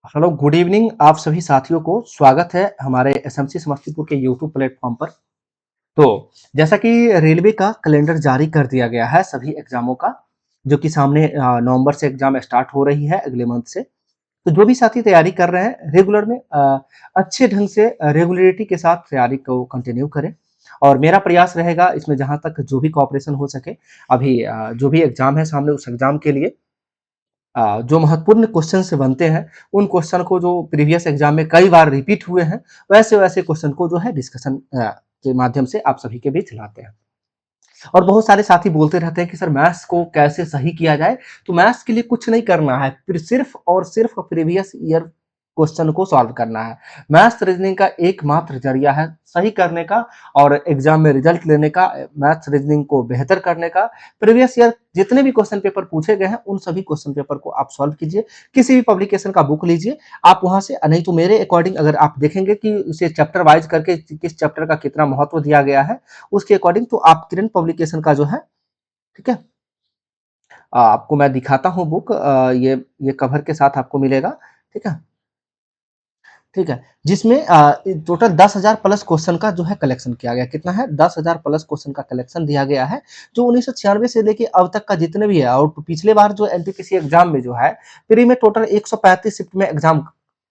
Hello good evening आप सभी साथियों को स्वागत है हमारे एसएमसी समस्तीपुर के यूट्यूब प्लेटफॉर्म पर। तो जैसा कि रेलवे का कैलेंडर जारी कर दिया गया है सभी एग्जामों का, जो कि सामने नवंबर से एग्जाम स्टार्ट हो रही है अगले मंथ से। तो जो भी साथी तैयारी कर रहे हैं रेगुलर में अच्छे ढंग से रेगुलरिटी के साथ तैयारी को कंटिन्यू करें। और मेरा प्रयास रहेगा इसमें जहां तक जो भी कोऑपरेशन हो सके। अभी जो भी एग्जाम है सामने उस एग्जाम के लिए जो महत्वपूर्ण क्वेश्चन से बनते हैं, उन क्वेश्चन को जो प्रीवियस एग्जाम में कई बार रिपीट हुए हैं, वैसे-वैसे क्वेश्चन को जो है डिस्कशन के माध्यम से आप सभी के बीच लाते हैं। और बहुत सारे साथी बोलते रहते हैं कि सर मैथ्स को कैसे सही किया जाए? तो मैथ्स के लिए कुछ नहीं करना है, फिर सिर्फ और सिर्फ प्रीवियस ईयर क्वेश्चन को सॉल्व करना है। मैथ्स रीजनिंग का एकमात्र जरिया है सही करने का और एग्जाम में रिजल्ट लेने का, मैथ्स रीजनिंग को बेहतर करने का। प्रीवियस ईयर जितने भी क्वेश्चन पेपर पूछे गए हैं, उन सभी क्वेश्चन पेपर को आप सॉल्व कीजिए। किसी भी पब्लिकेशन का बुक लीजिए, आप वहां से नहीं तो मेरे अकॉर्डिंग अगर आप देखेंगे कि इसे चैप्टर वाइज करके किस चैप्टर का कितना महत्व दिया गया है, उसके अकॉर्डिंग तो आप किरण पब्लिकेशन का जो है, ठीक है, आपको मैं दिखाता हूँ बुक। ये कवर के साथ आपको मिलेगा, ठीक है। ठीक है, जिसमें टोटल 10,000 प्लस क्वेश्चन का जो है कलेक्शन किया गया। कितना है? 10,000 प्लस क्वेश्चन का कलेक्शन दिया गया है, जो 1996 से लेके अब तक का जितने भी है। और पिछले बार जो एनटीपीसी एग्जाम में जो है, प्री में टोटल 135 शिफ्ट में एग्जाम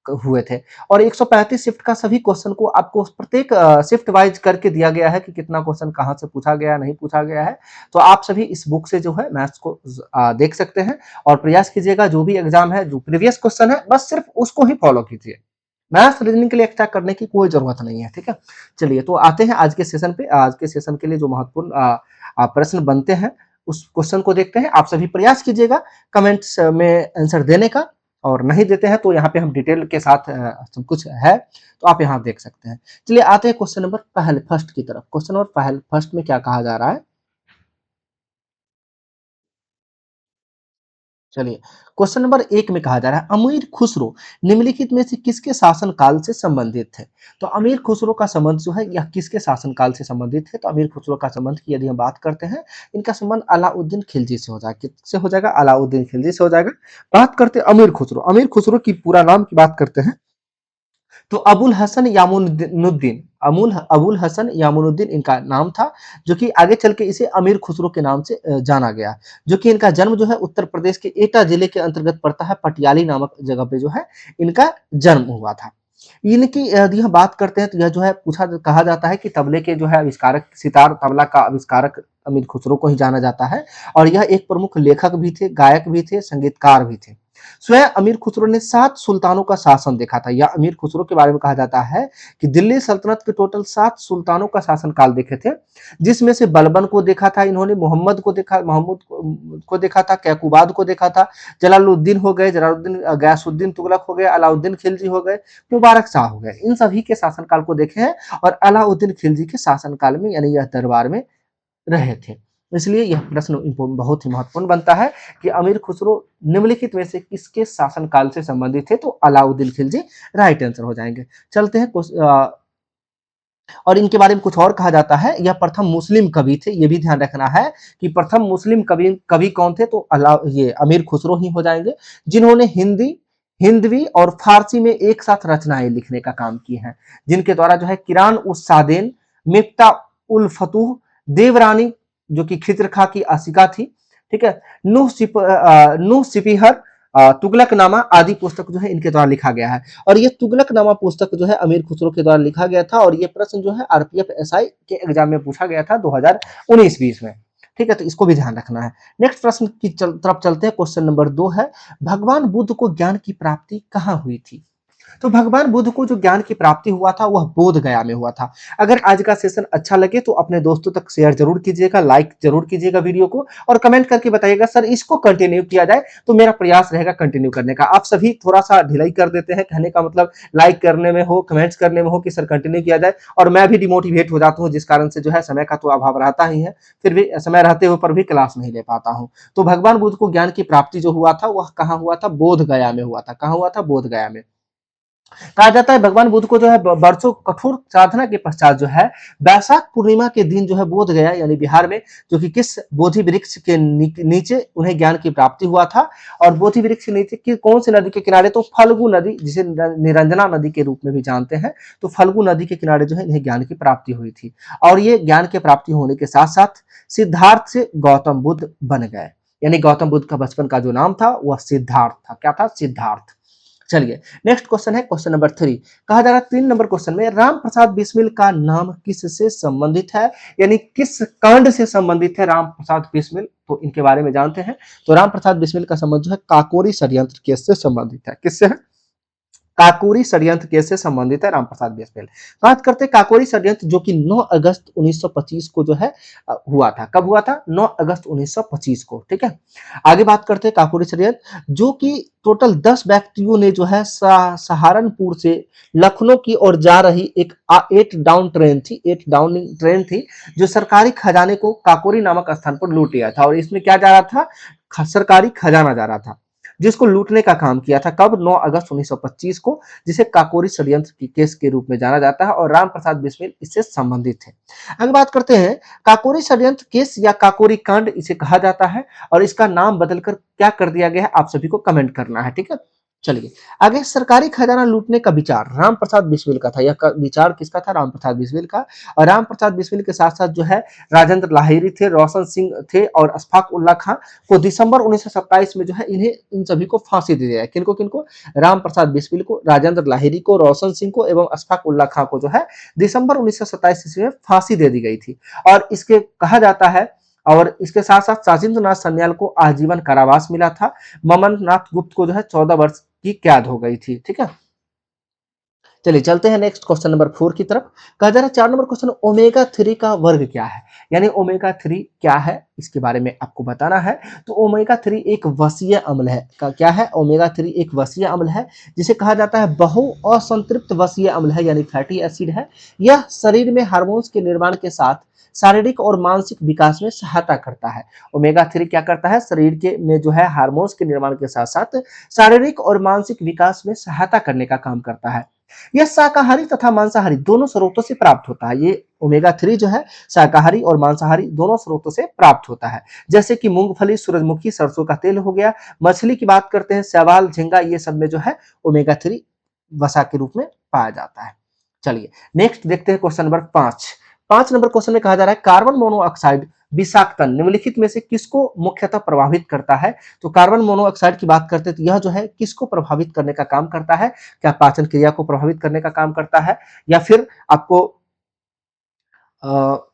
हुए थे। और 135 शिफ्ट का सभी क्वेश्चन को आपको प्रत्येक शिफ्ट वाइज करके दिया गया है कि कितना क्वेश्चन कहाँ से पूछा गया, नहीं पूछा गया है। तो आप सभी इस बुक से जो है मैथ्स को देख सकते हैं और प्रयास कीजिएगा जो भी एग्जाम है, जो प्रीवियस क्वेश्चन है, बस सिर्फ उसको ही फॉलो कीजिए। मैथ्स रीजनिंग के लिए एक्स्ट्रा करने की कोई जरूरत नहीं है, ठीक है। चलिए तो आते हैं आज के सेशन पे। आज के सेशन के लिए जो महत्वपूर्ण प्रश्न बनते हैं, उस क्वेश्चन को देखते हैं। आप सभी प्रयास कीजिएगा कमेंट्स में आंसर देने का, और नहीं देते हैं तो यहाँ पे हम डिटेल के साथ सब कुछ है, तो आप यहाँ देख सकते हैं। चलिए आते हैं क्वेश्चन नंबर पहले फर्स्ट की तरफ। क्वेश्चन नंबर पहले फर्स्ट में क्या कहा जा रहा है? चलिए, क्वेश्चन नंबर 1 में कहा जा रहा है अमीर खुसरो निम्नलिखित में से किसके शासन काल से संबंधित है? तो अमीर खुसरो का संबंध जो है यह किसके शासन काल से संबंधित है? तो अमीर खुसरो का संबंध की यदि हम बात करते हैं, इनका संबंध अलाउद्दीन खिलजी से हो जाएगा। किससे हो जाएगा? अलाउद्दीन खिलजी से हो जाएगा। बात करते हैं अमीर खुसरो। अमीर खुसरो की पूरा नाम की बात करते हैं तो अबुल हसन यामुनुद्दीन, अबुल हसन यामुनुद्दीन इनका नाम था, जो कि आगे चल के इसे अमीर खुसरो के नाम से जाना गया। जो कि इनका जन्म जो है उत्तर प्रदेश के एटा जिले के अंतर्गत पड़ता है, पटियाली नामक जगह पे जो है इनका जन्म हुआ था। इनकी यदि हम बात करते हैं तो यह जो है पूछा कहा जाता है कि तबले के जो है आविष्कारक, सितार तबला का आविष्कारक अमीर खुसरो को ही जाना जाता है। और यह एक प्रमुख लेखक भी थे, गायक भी थे, संगीतकार भी थे। स्वयं अमीर खुसरो ने 7 सुल्तानों का शासन देखा था। या अमीर खुसरो के बारे में कहा जाता है कि दिल्ली सल्तनत के टोटल 7 सुल्तानों का शासन काल देखे थे, जिसमें से बलबन को देखा था इन्होंने, मोहम्मद को देखा था, कैकुबाद को देखा था, जलालुद्दीन हो गए, जलालुद्दीन गयासुद्दीन तुगलक हो गए, अलाउद्दीन खिलजी हो गए, मुबारक शाह हो गए। इन सभी के शासनकाल को देखे हैं और अलाउद्दीन खिलजी के शासनकाल में यानी यह दरबार में रहे थे। इसलिए यह प्रश्न बहुत ही महत्वपूर्ण बनता है कि अमीर खुसरो निम्नलिखित में से किसके शासनकाल से संबंधित थे? तो अलाउद्दीन खिलजी राइट आंसर हो जाएंगे। चलते हैं और इनके बारे में कुछ और कहा जाता है, यह प्रथम मुस्लिम कवि थे। ये भी ध्यान रखना है कि प्रथम मुस्लिम कवि कवि कौन थे? तो ये अमीर खुसरो ही हो जाएंगे, जिन्होंने हिंदी, हिंदवी और फारसी में एक साथ रचनाएं लिखने का काम किए हैं, जिनके द्वारा जो है किरान उस सादेन, मिफ्ता उल फतूह, देवरानी जो कि खिज्र खां की आशिका थी, ठीक है, नूह सिपीहर, तुगलकनामा आदि पुस्तक जो है इनके द्वारा लिखा गया है। और ये तुगलकनामा पुस्तक जो है अमीर खुसरो के द्वारा लिखा गया था। और ये प्रश्न जो है आरपीएफ एसआई के एग्जाम में पूछा गया था 2019-20 में, ठीक है, तो इसको भी ध्यान रखना है। नेक्स्ट प्रश्न की तरफ चलते हैं। क्वेश्चन नंबर 2 है भगवान बुद्ध को ज्ञान की प्राप्ति कहाँ हुई थी? तो भगवान बुद्ध को जो ज्ञान की प्राप्ति हुआ था वह बोध गया में हुआ था। अगर आज का सेशन अच्छा लगे तो अपने दोस्तों तक शेयर जरूर कीजिएगा, लाइक जरूर कीजिएगा वीडियो को, और कमेंट करके बताइएगा सर इसको कंटिन्यू किया जाए। तो मेरा प्रयास रहेगा कंटिन्यू करने का। आप सभी थोड़ा सा ढिलाई कर देते हैं, कहने का मतलब लाइक करने में हो, कमेंट्स करने में हो कि सर कंटिन्यू किया जाए, और मैं भी डिमोटिवेट हो जाता हूँ, जिस कारण से जो है समय का तो अभाव रहता ही है, फिर भी समय रहते हुए पर भी क्लास नहीं ले पाता हूँ। तो भगवान बुद्ध को ज्ञान की प्राप्ति जो हुआ था वह कहाँ हुआ था? बोध गया में हुआ था। कहाँ हुआ था? बोध गया में। कहा जाता है भगवान बुद्ध को जो है वर्षों कठोर साधना के पश्चात जो है वैशाख पूर्णिमा के दिन जो है बोध गया यानी बिहार में, जो कि किस बोधि वृक्ष के नीचे उन्हें ज्ञान की प्राप्ति हुआ था। और बोधि वृक्ष के नीचे की कौन सी नदी के किनारे, तो फल्गु नदी, जिसे निरंजना नदी के रूप में भी जानते हैं, तो फल्गु नदी के किनारे जो है इन्हें ज्ञान की प्राप्ति हुई थी। और ये ज्ञान की प्राप्ति होने के साथ साथ सिद्धार्थ से गौतम बुद्ध बन गए, यानी गौतम बुद्ध का बचपन का जो नाम था वह सिद्धार्थ था। क्या था? सिद्धार्थ। चलिए नेक्स्ट क्वेश्चन है क्वेश्चन नंबर 3। कहा जा रहा है 3 नंबर क्वेश्चन में राम प्रसाद बिस्मिल का नाम किससे संबंधित है, यानी किस कांड से संबंधित है राम प्रसाद बिस्मिल, तो इनके बारे में जानते हैं। तो राम प्रसाद बिस्मिल का संबंध जो है काकोरी षड्यंत्र केस से संबंधित है। किससे है? काकोरी षड्यंत्र केस से संबंधित है रामप्रसाद बिस्मिल। बात करते हैं काकोरी षड्यंत्र, जो कि 9 अगस्त 1925 को जो है हुआ था। कब हुआ था? 9 अगस्त 1925 को। ठीक है, आगे बात करते हैं काकोरी षड्यंत्र, जो कि टोटल 10 व्यक्तियों ने जो है सहारनपुर से लखनऊ की ओर जा रही एक 8 डाउन ट्रेन थी, जो सरकारी खजाने को काकोरी नामक स्थान पर लूट लिया था। और इसमें क्या जा रहा था? सरकारी खजाना जा रहा था, जिसको लूटने का काम किया था। कब? 9 अगस्त 1925 को, जिसे काकोरी षड्यंत्र की केस के रूप में जाना जाता है। और राम प्रसाद बिस्मिल इससे संबंधित है। आगे बात करते हैं, काकोरी षड्यंत्र केस या काकोरी कांड इसे कहा जाता है, और इसका नाम बदलकर क्या कर दिया गया है, आप सभी को कमेंट करना है। ठीक है, चलिए आगे। सरकारी खजाना लूटने का विचार राम प्रसाद बिस्मिल का था। यह विचार किसका था? राम प्रसाद बिस्मिल का। और राम प्रसाद बिस्मिल के साथ साथ जो है राजेंद्र लाहिरी थे, रोशन सिंह थे और अशफाक उल्ला खां को दिसंबर 1927 में जो है इन्हें इन सभी को फांसी दे दिया है। किनको किनको? राम प्रसाद बिस्मिल को, राजेंद्र लाहिरी को, रोशन सिंह को एवं अशफाक उल्ला खां को जो है दिसंबर 1927 ईस्वी में फांसी दे दी गई थी। और इसके कहा जाता है, और इसके साथ साथ साजिंद्र नाथ सन्याल को आजीवन कारावास मिला था। ममन नाथ गुप्त को जो है 14 वर्ष की कैद हो गई थी। ठीक है, चलिए चलते हैं नेक्स्ट क्वेश्चन नंबर 4 की तरफ। कहा जा रहा है 4 नंबर क्वेश्चन, ओमेगा 3 का वर्ग क्या है, यानी ओमेगा 3 क्या है इसके बारे में आपको बताना है। तो ओमेगा 3 एक वसीय अम्ल है। क्या है? ओमेगा 3 एक वसीय अम्ल है, जिसे कहा जाता है बहु असंतृप्त वसीय अम्ल है, यानी फैटी एसिड है। यह शरीर में हार्मोन्स के निर्माण के साथ शारीरिक और मानसिक विकास में सहायता करता है। ओमेगा 3 क्या करता है? शरीर के में जो है हार्मोन्स के निर्माण के साथ साथ शारीरिक और मानसिक विकास में सहायता करने का काम करता है। यह शाकाहारी तथा मांसाहारी दोनों स्रोतों से प्राप्त होता है। ये ओमेगा 3 जो है शाकाहारी और मांसाहारी दोनों स्रोतों से प्राप्त होता है, जैसे कि मूंगफली, सूरजमुखी, सरसों का तेल हो गया। मछली की बात करते हैं, शैवाल, झींगा, ये सब में जो है ओमेगा 3 वसा के रूप में पाया जाता है। चलिए नेक्स्ट देखते हैं क्वेश्चन नंबर 5। 5 नंबर क्वेश्चन में कहा जा रहा है कार्बन मोनोऑक्साइड विषाक्तन निम्नलिखित में से किसको मुख्यतः प्रभावित करता है। तो कार्बन मोनोऑक्साइड की बात करते हैं तो यह जो है किसको प्रभावित करने का काम करता है? क्या पाचन क्रिया को प्रभावित करने का काम करता है, या फिर आपको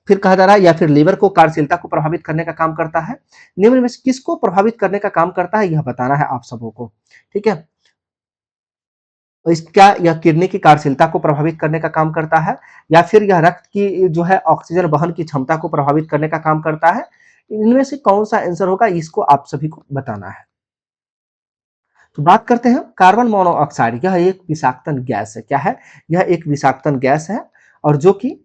फिर कहा जा रहा है या फिर लीवर को, कार्यशीलता को प्रभावित करने का काम करता है। निम्न में से किसको प्रभावित करने का काम करता है, यह बताना है आप सबों को। ठीक है, तो इसका यह किडनी की कार्यशीलता को प्रभावित करने का काम करता है, या फिर यह रक्त की जो है ऑक्सीजन वहन की क्षमता को प्रभावित करने का काम करता है। इनमें से कौन सा आंसर होगा, इसको आप सभी को बताना है। तो बात करते हैं कार्बन मोनोऑक्साइड, यह एक विषाक्तन गैस है। क्या है? यह एक विषाक्तन गैस है, और जो कि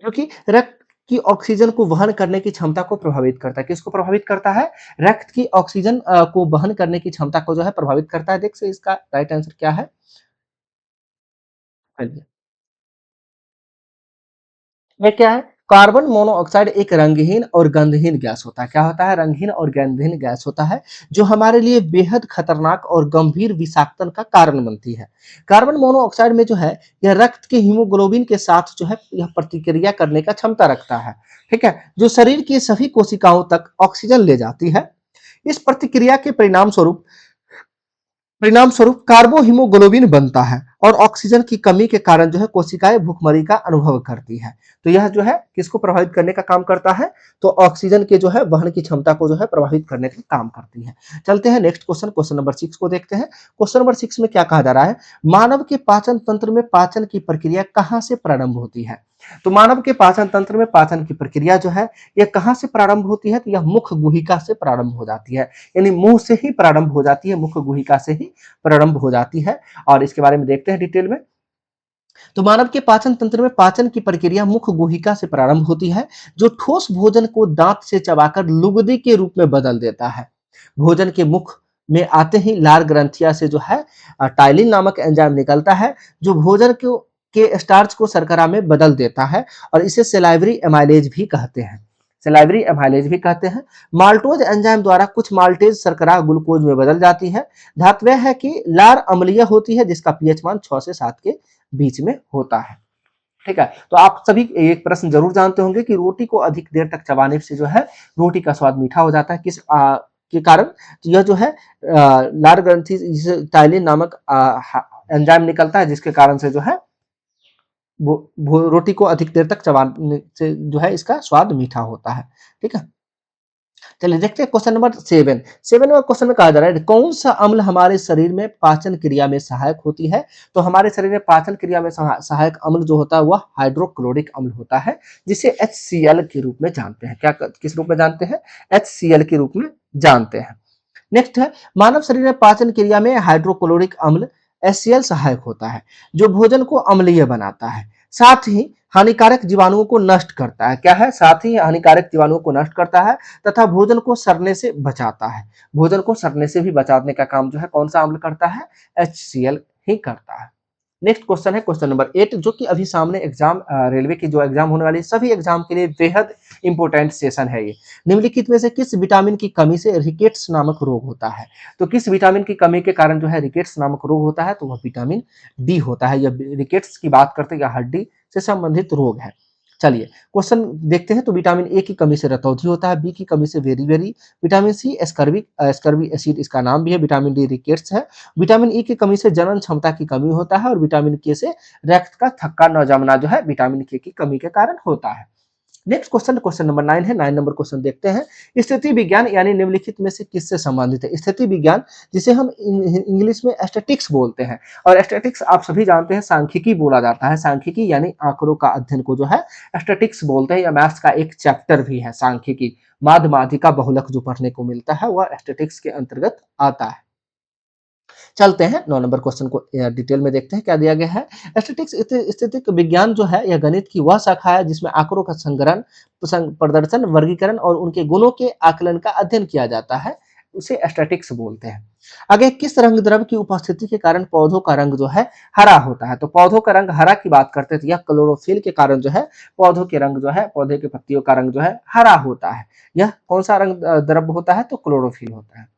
क्योंकि रक्त की ऑक्सीजन को वहन करने की क्षमता को प्रभावित करता है। किसको प्रभावित करता है? रक्त की ऑक्सीजन को वहन करने की क्षमता को जो है प्रभावित करता है। देख से इसका राइट आंसर क्या है? चलिए, ये क्या है? कार्बन मोनोऑक्साइड एक रंगहीन और गंधहीन गैस होता है। क्या होता है? रंगहीन और गंधहीन गैस होता है, जो हमारे लिए बेहद खतरनाक और गंभीर विषाक्तन का कारण बनती है। कार्बन मोनोऑक्साइड में जो है यह रक्त के हीमोग्लोबिन के साथ जो है यह प्रतिक्रिया करने का क्षमता रखता है। ठीक है, जो शरीर की सभी कोशिकाओं तक ऑक्सीजन ले जाती है। इस प्रतिक्रिया के परिणाम स्वरूप कार्बोहीमोग्लोबिन बनता है, और ऑक्सीजन की कमी के कारण जो है कोशिकाएं भूखमरी का अनुभव करती है। तो यह जो है किसको प्रभावित करने का काम करता है? तो ऑक्सीजन के जो है वहन की क्षमता को जो है प्रभावित करने का काम करती है। चलते हैं नेक्स्ट क्वेश्चन, क्वेश्चन नंबर 6 को देखते हैं। क्वेश्चन नंबर 6 में क्या कहा जा रहा है? मानव के पाचन तंत्र में पाचन की प्रक्रिया कहां से प्रारंभ होती है? तो मानव के पाचन तंत्र में पाचन की प्रक्रिया जो है यह कहाँ से प्रारंभ होती है, तो यह मुख गुहिका से प्रारंभ हो जाती है, यानी मुंह से ही प्रारंभ हो जाती है, मुख गुहिका से ही प्रारंभ हो जाती है। और इसके बारे में देखते हैं डिटेल में। तो मानव के पाचन तंत्र में पाचन की प्रक्रिया मुख गुहिका से प्रारंभ होती है, जो ठोस भोजन को दांत से चबाकर लुगदी के रूप में बदल देता है। भोजन के मुख में आते ही लार ग्रंथिया से जो है टाइलिन नामक एंजाइम निकलता है, जो भोजन को के स्टार्च को शर्करा में बदल देता है, और इसे सेलाइवरी एमाइलेज भी कहते हैं। सेलाइवरी एमाइलेज भी कहते हैं। माल्टोज एंजाइम द्वारा कुछ माल्टेज शर्करा ग्लूकोज में बदल जाती है। धातु है कि लार अम्लीय होती है, जिसका पीएच मान 6 से 7 के बीच में होता है। ठीक है, तो आप सभी एक प्रश्न जरूर जानते होंगे कि रोटी को अधिक देर तक चबाने से जो है रोटी का स्वाद मीठा हो जाता है, किस के कारण, तो यह जो है लार ग्रंथि टाइलिन नामक एंजाइम निकलता है, जिसके कारण से जो है वो रोटी को अधिक देर तक चबाने से जो है इसका स्वाद मीठा होता है। ठीक है, चलिए देखते हैं क्वेश्चन नंबर 7। 7 नंबर क्वेश्चन में कहा जा रहा है कौन सा अम्ल हमारे शरीर में पाचन क्रिया में सहायक होती है। तो हमारे शरीर में पाचन क्रिया में सहायक अम्ल जो होता है वह हाइड्रोक्लोरिक अम्ल होता है, जिसे HCl के रूप में जानते हैं। क्या किस रूप में जानते हैं? HCl के रूप में जानते हैं। नेक्स्ट है मानव शरीर में पाचन क्रिया में हाइड्रोक्लोरिक अम्ल HCl सहायक होता है, जो भोजन को अम्लीय बनाता है, साथ ही हानिकारक जीवाणुओं को नष्ट करता है। क्या है? साथ ही हानिकारक जीवाणुओं को नष्ट करता है तथा भोजन को सड़ने से बचाता है। भोजन को सड़ने से भी बचाने का काम जो है कौन सा अम्ल करता है? HCl ही करता है। नेक्स्ट क्वेश्चन है क्वेश्चन नंबर 8, जो कि अभी सामने एग्जाम रेलवे की जो एग्जाम होने वाली सभी एग्जाम के लिए बेहद इंपॉर्टेंट सेशन है ये। निम्नलिखित में से किस विटामिन की कमी से रिकेट्स नामक रोग होता है? तो किस विटामिन की कमी के कारण जो है रिकेट्स नामक रोग होता है? तो वह विटामिन डी होता है। यह रिकेट्स की बात करते हैं, हड्डी से संबंधित रोग है। चलिए क्वेश्चन देखते हैं। तो विटामिन ए की कमी से रतौंधी होता है, बी की कमी से वेरी, विटामिन सी एस्कर्बिक एसिड इसका नाम भी है, विटामिन डी रिकेट्स है, विटामिन ई की कमी से जनन क्षमता की कमी होता है, और विटामिन के से रक्त का थक्का न जमना जो है विटामिन के की कमी के कारण होता है। नेक्स्ट क्वेश्चन क्वेश्चन नंबर 9 है। 9 नंबर क्वेश्चन देखते हैं। स्थिति विज्ञान यानी निम्नलिखित में से किससे संबंधित है? स्थिति विज्ञान जिसे हम इंग्लिश में स्टैटिक्स बोलते हैं, और स्टैटिक्स आप सभी जानते हैं सांख्यिकी बोला जाता है। सांख्यिकी यानी आंकड़ों का अध्ययन को जो है स्टैटिक्स बोलते हैं, या मैथ्स का एक चैप्टर भी है सांख्यिकी। माध्यमाधिका बहुलक जो पढ़ने को मिलता है वह स्टैटिक्स के अंतर्गत आता है। चलते हैं 9 नंबर क्वेश्चन को डिटेल में देखते हैं क्या दिया गया है। स्टैटिक्स स्थितिक विज्ञान जो है यह गणित की वह शाखा है जिसमें आंकड़ों का संग्रहण, प्रदर्शन, वर्गीकरण और उनके गुणों के आकलन का अध्ययन किया जाता है, उसे स्टैटिक्स बोलते हैं। आगे किस रंग द्रव्य की उपस्थिति के कारण पौधों का रंग जो है हरा होता है? तो पौधों का रंग हरा की बात करते हैं तो यह क्लोरोफिल के कारण जो है पौधों के रंग जो है, पौधे के पत्तियों का रंग जो है हरा होता है। यह कौन सा रंग द्रव्य होता है? तो क्लोरोफिल होता है।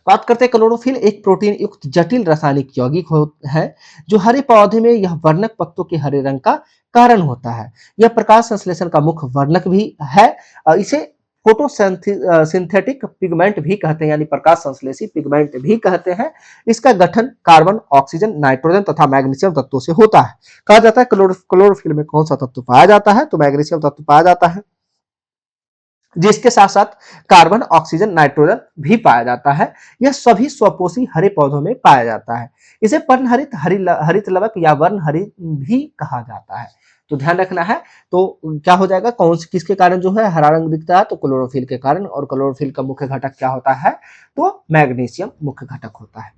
बात करते हैं क्लोरोफिल एक प्रोटीन युक्त जटिल रासायनिक यौगिक है, जो हरे पौधे में यह वर्णक पत्तों के हरे रंग का कारण होता है। यह प्रकाश संश्लेषण का मुख्य वर्णक भी है। इसे फोटोसिंथेटिक पिगमेंट भी कहते हैं, यानी प्रकाश संश्लेषी पिगमेंट भी कहते हैं। इसका गठन कार्बन, ऑक्सीजन, नाइट्रोजन तथा मैग्नीशियम तत्वों से होता है। कहा जाता है क्लोरोफिल में कौन सा तत्व पाया जाता है? तो मैग्नीशियम तत्व पाया जाता है, जिसके साथ साथ कार्बन, ऑक्सीजन, नाइट्रोजन भी पाया जाता है। यह सभी स्वपोषी हरे पौधों में पाया जाता है। इसे पर्णहरित, हरित लवक या वर्णहरित भी कहा जाता है। तो ध्यान रखना है। तो क्या हो जाएगा, कौन से किसके कारण जो है हरा रंग दिखता है? तो क्लोरोफिल के कारण। और क्लोरोफिल का मुख्य घटक क्या होता है? तो मैग्नीशियम मुख्य घटक होता है।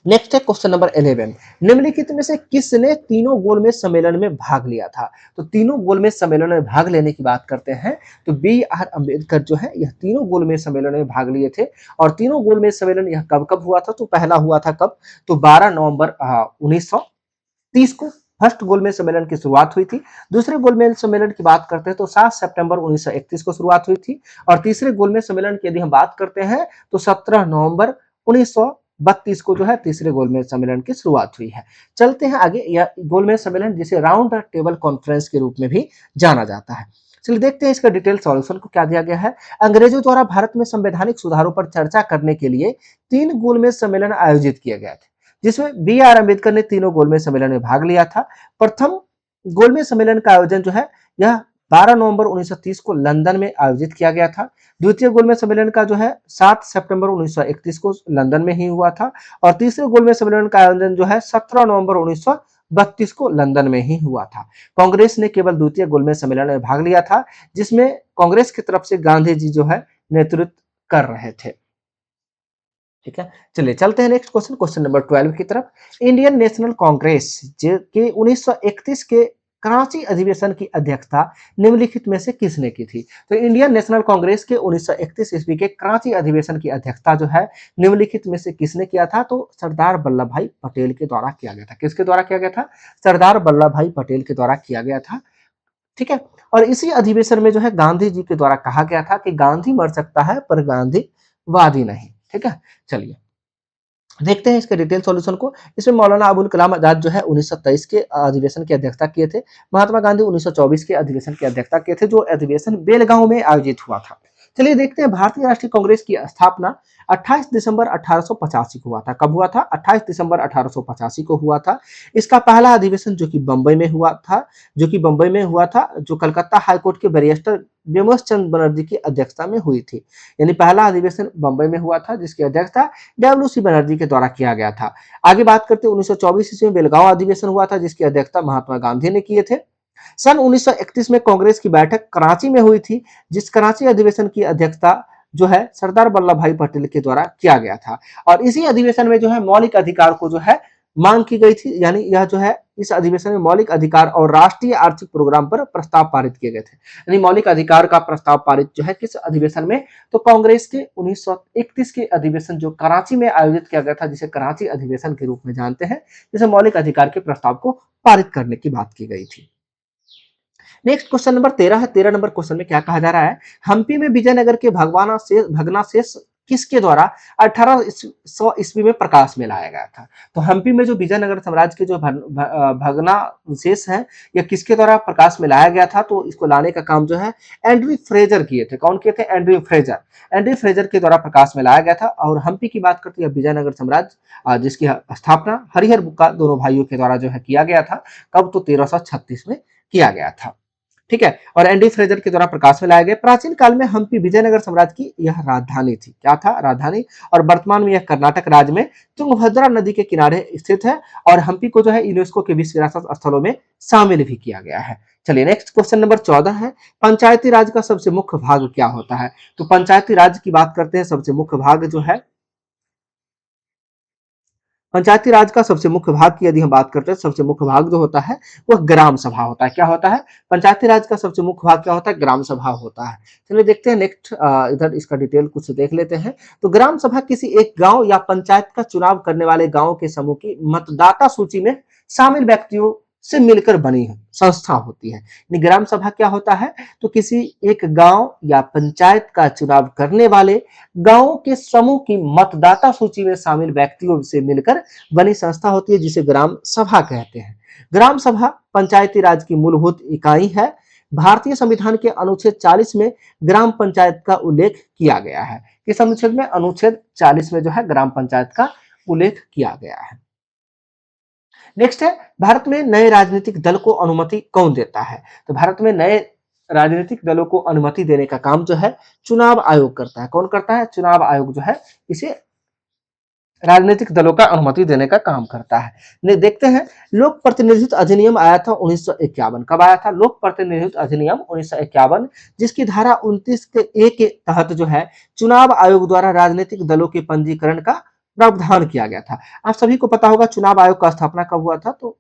नेक्स्ट है क्वेश्चन नंबर 11। निम्नलिखित में से किसने तीनों गोलमेज सम्मेलन में भाग लिया था? तो तीनों गोलमेज सम्मेलन में भाग लेने की बात करते हैं तो BR अम्बेडकर जो है यह तीनों गोलमेज सम्मेलन में भाग लिए थे। और तीनों गोलमेज सम्मेलन यह कब कब हुआ था? तो पहला हुआ था कब? तो 12 नवंबर 1930 को फर्स्ट गोलमेज सम्मेलन की शुरुआत हुई थी। दूसरे गोलमेज सम्मेलन की बात करते हैं तो 7 सितंबर 1931 को शुरुआत हुई थी। और तीसरे गोलमेज सम्मेलन की यदि हम बात करते हैं तो 17 नवंबर 1932 को जो है तीसरे गोलमेज सम्मेलन की शुरुआत हुई है। चलते हैं आगे। यह गोलमेज सम्मेलन जिसे राउंड टेबल कॉन्फ्रेंस के रूप में भी जाना जाता है। चलिए देखते हैं इसका डिटेल सॉल्यूशन को क्या दिया गया है। अंग्रेजों द्वारा भारत में संवैधानिक सुधारों पर चर्चा करने के लिए 3 गोलमेज सम्मेलन आयोजित किए गए थे, जिसमें BR अम्बेडकर ने तीनों गोलमेज सम्मेलन में भाग लिया था। प्रथम गोलमेज सम्मेलन का आयोजन जो है यह 12 नवंबर 1930 को लंदन में आयोजित किया गया था। द्वितीय गोलमेज सम्मेलन का जो है 7 सितंबर 1931 को लंदन में ही हुआ था। और तीसरे गोलमेज सम्मेलन का आयोजन जो है 17 नवंबर 32 को लंदन में ही हुआ था। कांग्रेस ने केवल द्वितीय गोलमेज सम्मेलन में भाग लिया था, जिसमें कांग्रेस की तरफ से गांधी जी जो है नेतृत्व कर रहे थे। ठीक है, चलिए चलते हैं नेक्स्ट क्वेश्चन, क्वेश्चन नंबर 12 की तरफ। इंडियन नेशनल कांग्रेस के 1931 के कराची अधिवेशन की अध्यक्षता निम्नलिखित में से किसने की थी? तो इंडियन नेशनल कांग्रेस के 1931 ईस्वी के कराची अधिवेशन की अध्यक्षता जो है निम्नलिखित में से किसने किया था? तो सरदार वल्लभ भाई पटेल के द्वारा किया गया था। किसके द्वारा किया गया था? सरदार वल्लभ भाई पटेल के द्वारा किया गया था। ठीक है, और इसी अधिवेशन में जो है गांधी जी के द्वारा कहा गया था कि गांधी मर सकता है पर गांधीवादी नहीं। ठीक है, चलिए देखते हैं इसके डिटेल सॉल्यूशन को। इसमें मौलाना अबुल कलाम आजाद जो है 1923 के अधिवेशन की अध्यक्षता किए थे। महात्मा गांधी 1924 के अधिवेशन की अध्यक्षता किए थे, जो अधिवेशन बेलगांव में आयोजित हुआ था। चलिए देखते हैं, भारतीय राष्ट्रीय कांग्रेस की स्थापना 28 दिसंबर 1885 को हुआ था। कब हुआ था? 28 दिसंबर 1885 को हुआ था। इसका पहला अधिवेशन जो कि बंबई में हुआ था, जो कलकत्ता हाईकोर्ट के बैरिस्टर व्योमेश चंद्र बनर्जी की अध्यक्षता में हुई थी। यानी पहला अधिवेशन बंबई में हुआ था, जिसकी अध्यक्षता डब्ल्यू.सी. बनर्जी के द्वारा किया गया था। आगे बात करते हैं 1924 ईस्वी में बेलगांव अधिवेशन हुआ था, जिसकी अध्यक्षता महात्मा गांधी ने किए थे। सन 1931 में कांग्रेस की बैठक कराची में हुई थी, जिस कराची अधिवेशन की अध्यक्षता जो है सरदार वल्लभ भाई पटेल के द्वारा किया गया था। और इसी अधिवेशन में जो है मौलिक अधिकार को जो है मांग की गई थी, यानी यह जो है इस अधिवेशन में मौलिक अधिकार और राष्ट्रीय आर्थिक प्रोग्राम पर प्रस्ताव पारित किए गए थे। यानी मौलिक अधिकार का प्रस्ताव पारित जो है किस अधिवेशन में? तो कांग्रेस के 1931 के अधिवेशन जो कराची में आयोजित किया गया था, जिसे कराची अधिवेशन के रूप में जानते हैं, जिसे मौलिक अधिकार के प्रस्ताव को पारित करने की बात की गई थी। नेक्स्ट क्वेश्चन नंबर 13 है। 13 नंबर क्वेश्चन में क्या कहा जा रहा है? हम्पी में विजयनगर के भग्नाशेष किसके द्वारा 1800 ईस्वी में प्रकाश में लाया गया था? तो हम्पी में जो विजयनगर साम्राज्य के जो भग्नाशेष है, यह किसके द्वारा प्रकाश में लाया गया था? तो इसको लाने का काम जो है एंड्रयू फ्रेजर किए थे। कौन किए थे? Andrew Fraser. एंड्रयू फ्रेजर के द्वारा प्रकाश में लाया गया था। और हम्पी की बात करते हैं विजयनगर साम्राज्य, जिसकी स्थापना हरिहर बुक्का दोनों भाइयों के द्वारा जो है किया गया था। कब? तो 1336 में किया गया था। ठीक है, और एंडी फ्रेजर के द्वारा प्रकाश में लाए गए। प्राचीन काल में हम्पी विजयनगर साम्राज्य की यह राजधानी थी। क्या था? राजधानी। और वर्तमान में यह कर्नाटक राज्य में तुंगभद्रा नदी के किनारे स्थित है। और हम्पी को जो है यूनेस्को के विश्व विरासत स्थलों में शामिल भी किया गया है। चलिए नेक्स्ट क्वेश्चन नंबर 14 है। पंचायती राज का सबसे मुख्य भाग क्या होता है? तो पंचायती राज की बात करते हैं, सबसे मुख्य भाग जो है पंचायती राज का सबसे मुख्य भाग की यदि हम बात करते हैं, सबसे मुख्य भाग जो होता है वह ग्राम सभा होता है। क्या होता है? पंचायती राज का सबसे मुख्य भाग क्या होता है? ग्राम सभा होता है। चलिए देखते हैं नेक्स्ट, इधर इसका डिटेल कुछ देख लेते हैं। तो ग्राम सभा किसी एक गांव या पंचायत का चुनाव करने वाले गांव के समूह की मतदाता सूची में शामिल व्यक्तियों से मिलकर बनी संस्था होती है। ग्राम सभा क्या होता है? तो किसी एक गांव या पंचायत का चुनाव करने वाले गांवों के समूह की मतदाता सूची में शामिल व्यक्तियों से मिलकर बनी संस्था होती है, जिसे ग्राम सभा कहते हैं। ग्राम सभा पंचायती राज की मूलभूत इकाई है। भारतीय संविधान के अनुच्छेद 40 में ग्राम पंचायत का उल्लेख किया गया है। किस अनुच्छेद में? अनुच्छेद 40 में जो है ग्राम पंचायत का उल्लेख किया गया है। नेक्स्ट है, भारत में नए राजनीतिक दल को अनुमति कौन देता है? तो भारत में नए राजनीतिक दलों को अनुमति देने का काम जो है चुनाव आयोग करता है। कौन करता है? चुनाव आयोग जो है इसे राजनीतिक दलों का अनुमति देने का काम करता है। देखते हैं, लोक प्रतिनिधित्व अधिनियम आया था 1951। कब आया था? लोक प्रतिनिधित्व अधिनियम 1951, जिसकी धारा 29 के ए के तहत जो है चुनाव आयोग द्वारा राजनीतिक दलों के पंजीकरण का प्रावधान किया गया था। आप सभी को पता होगा चुनाव आयोग का स्थापना कब हुआ था? तो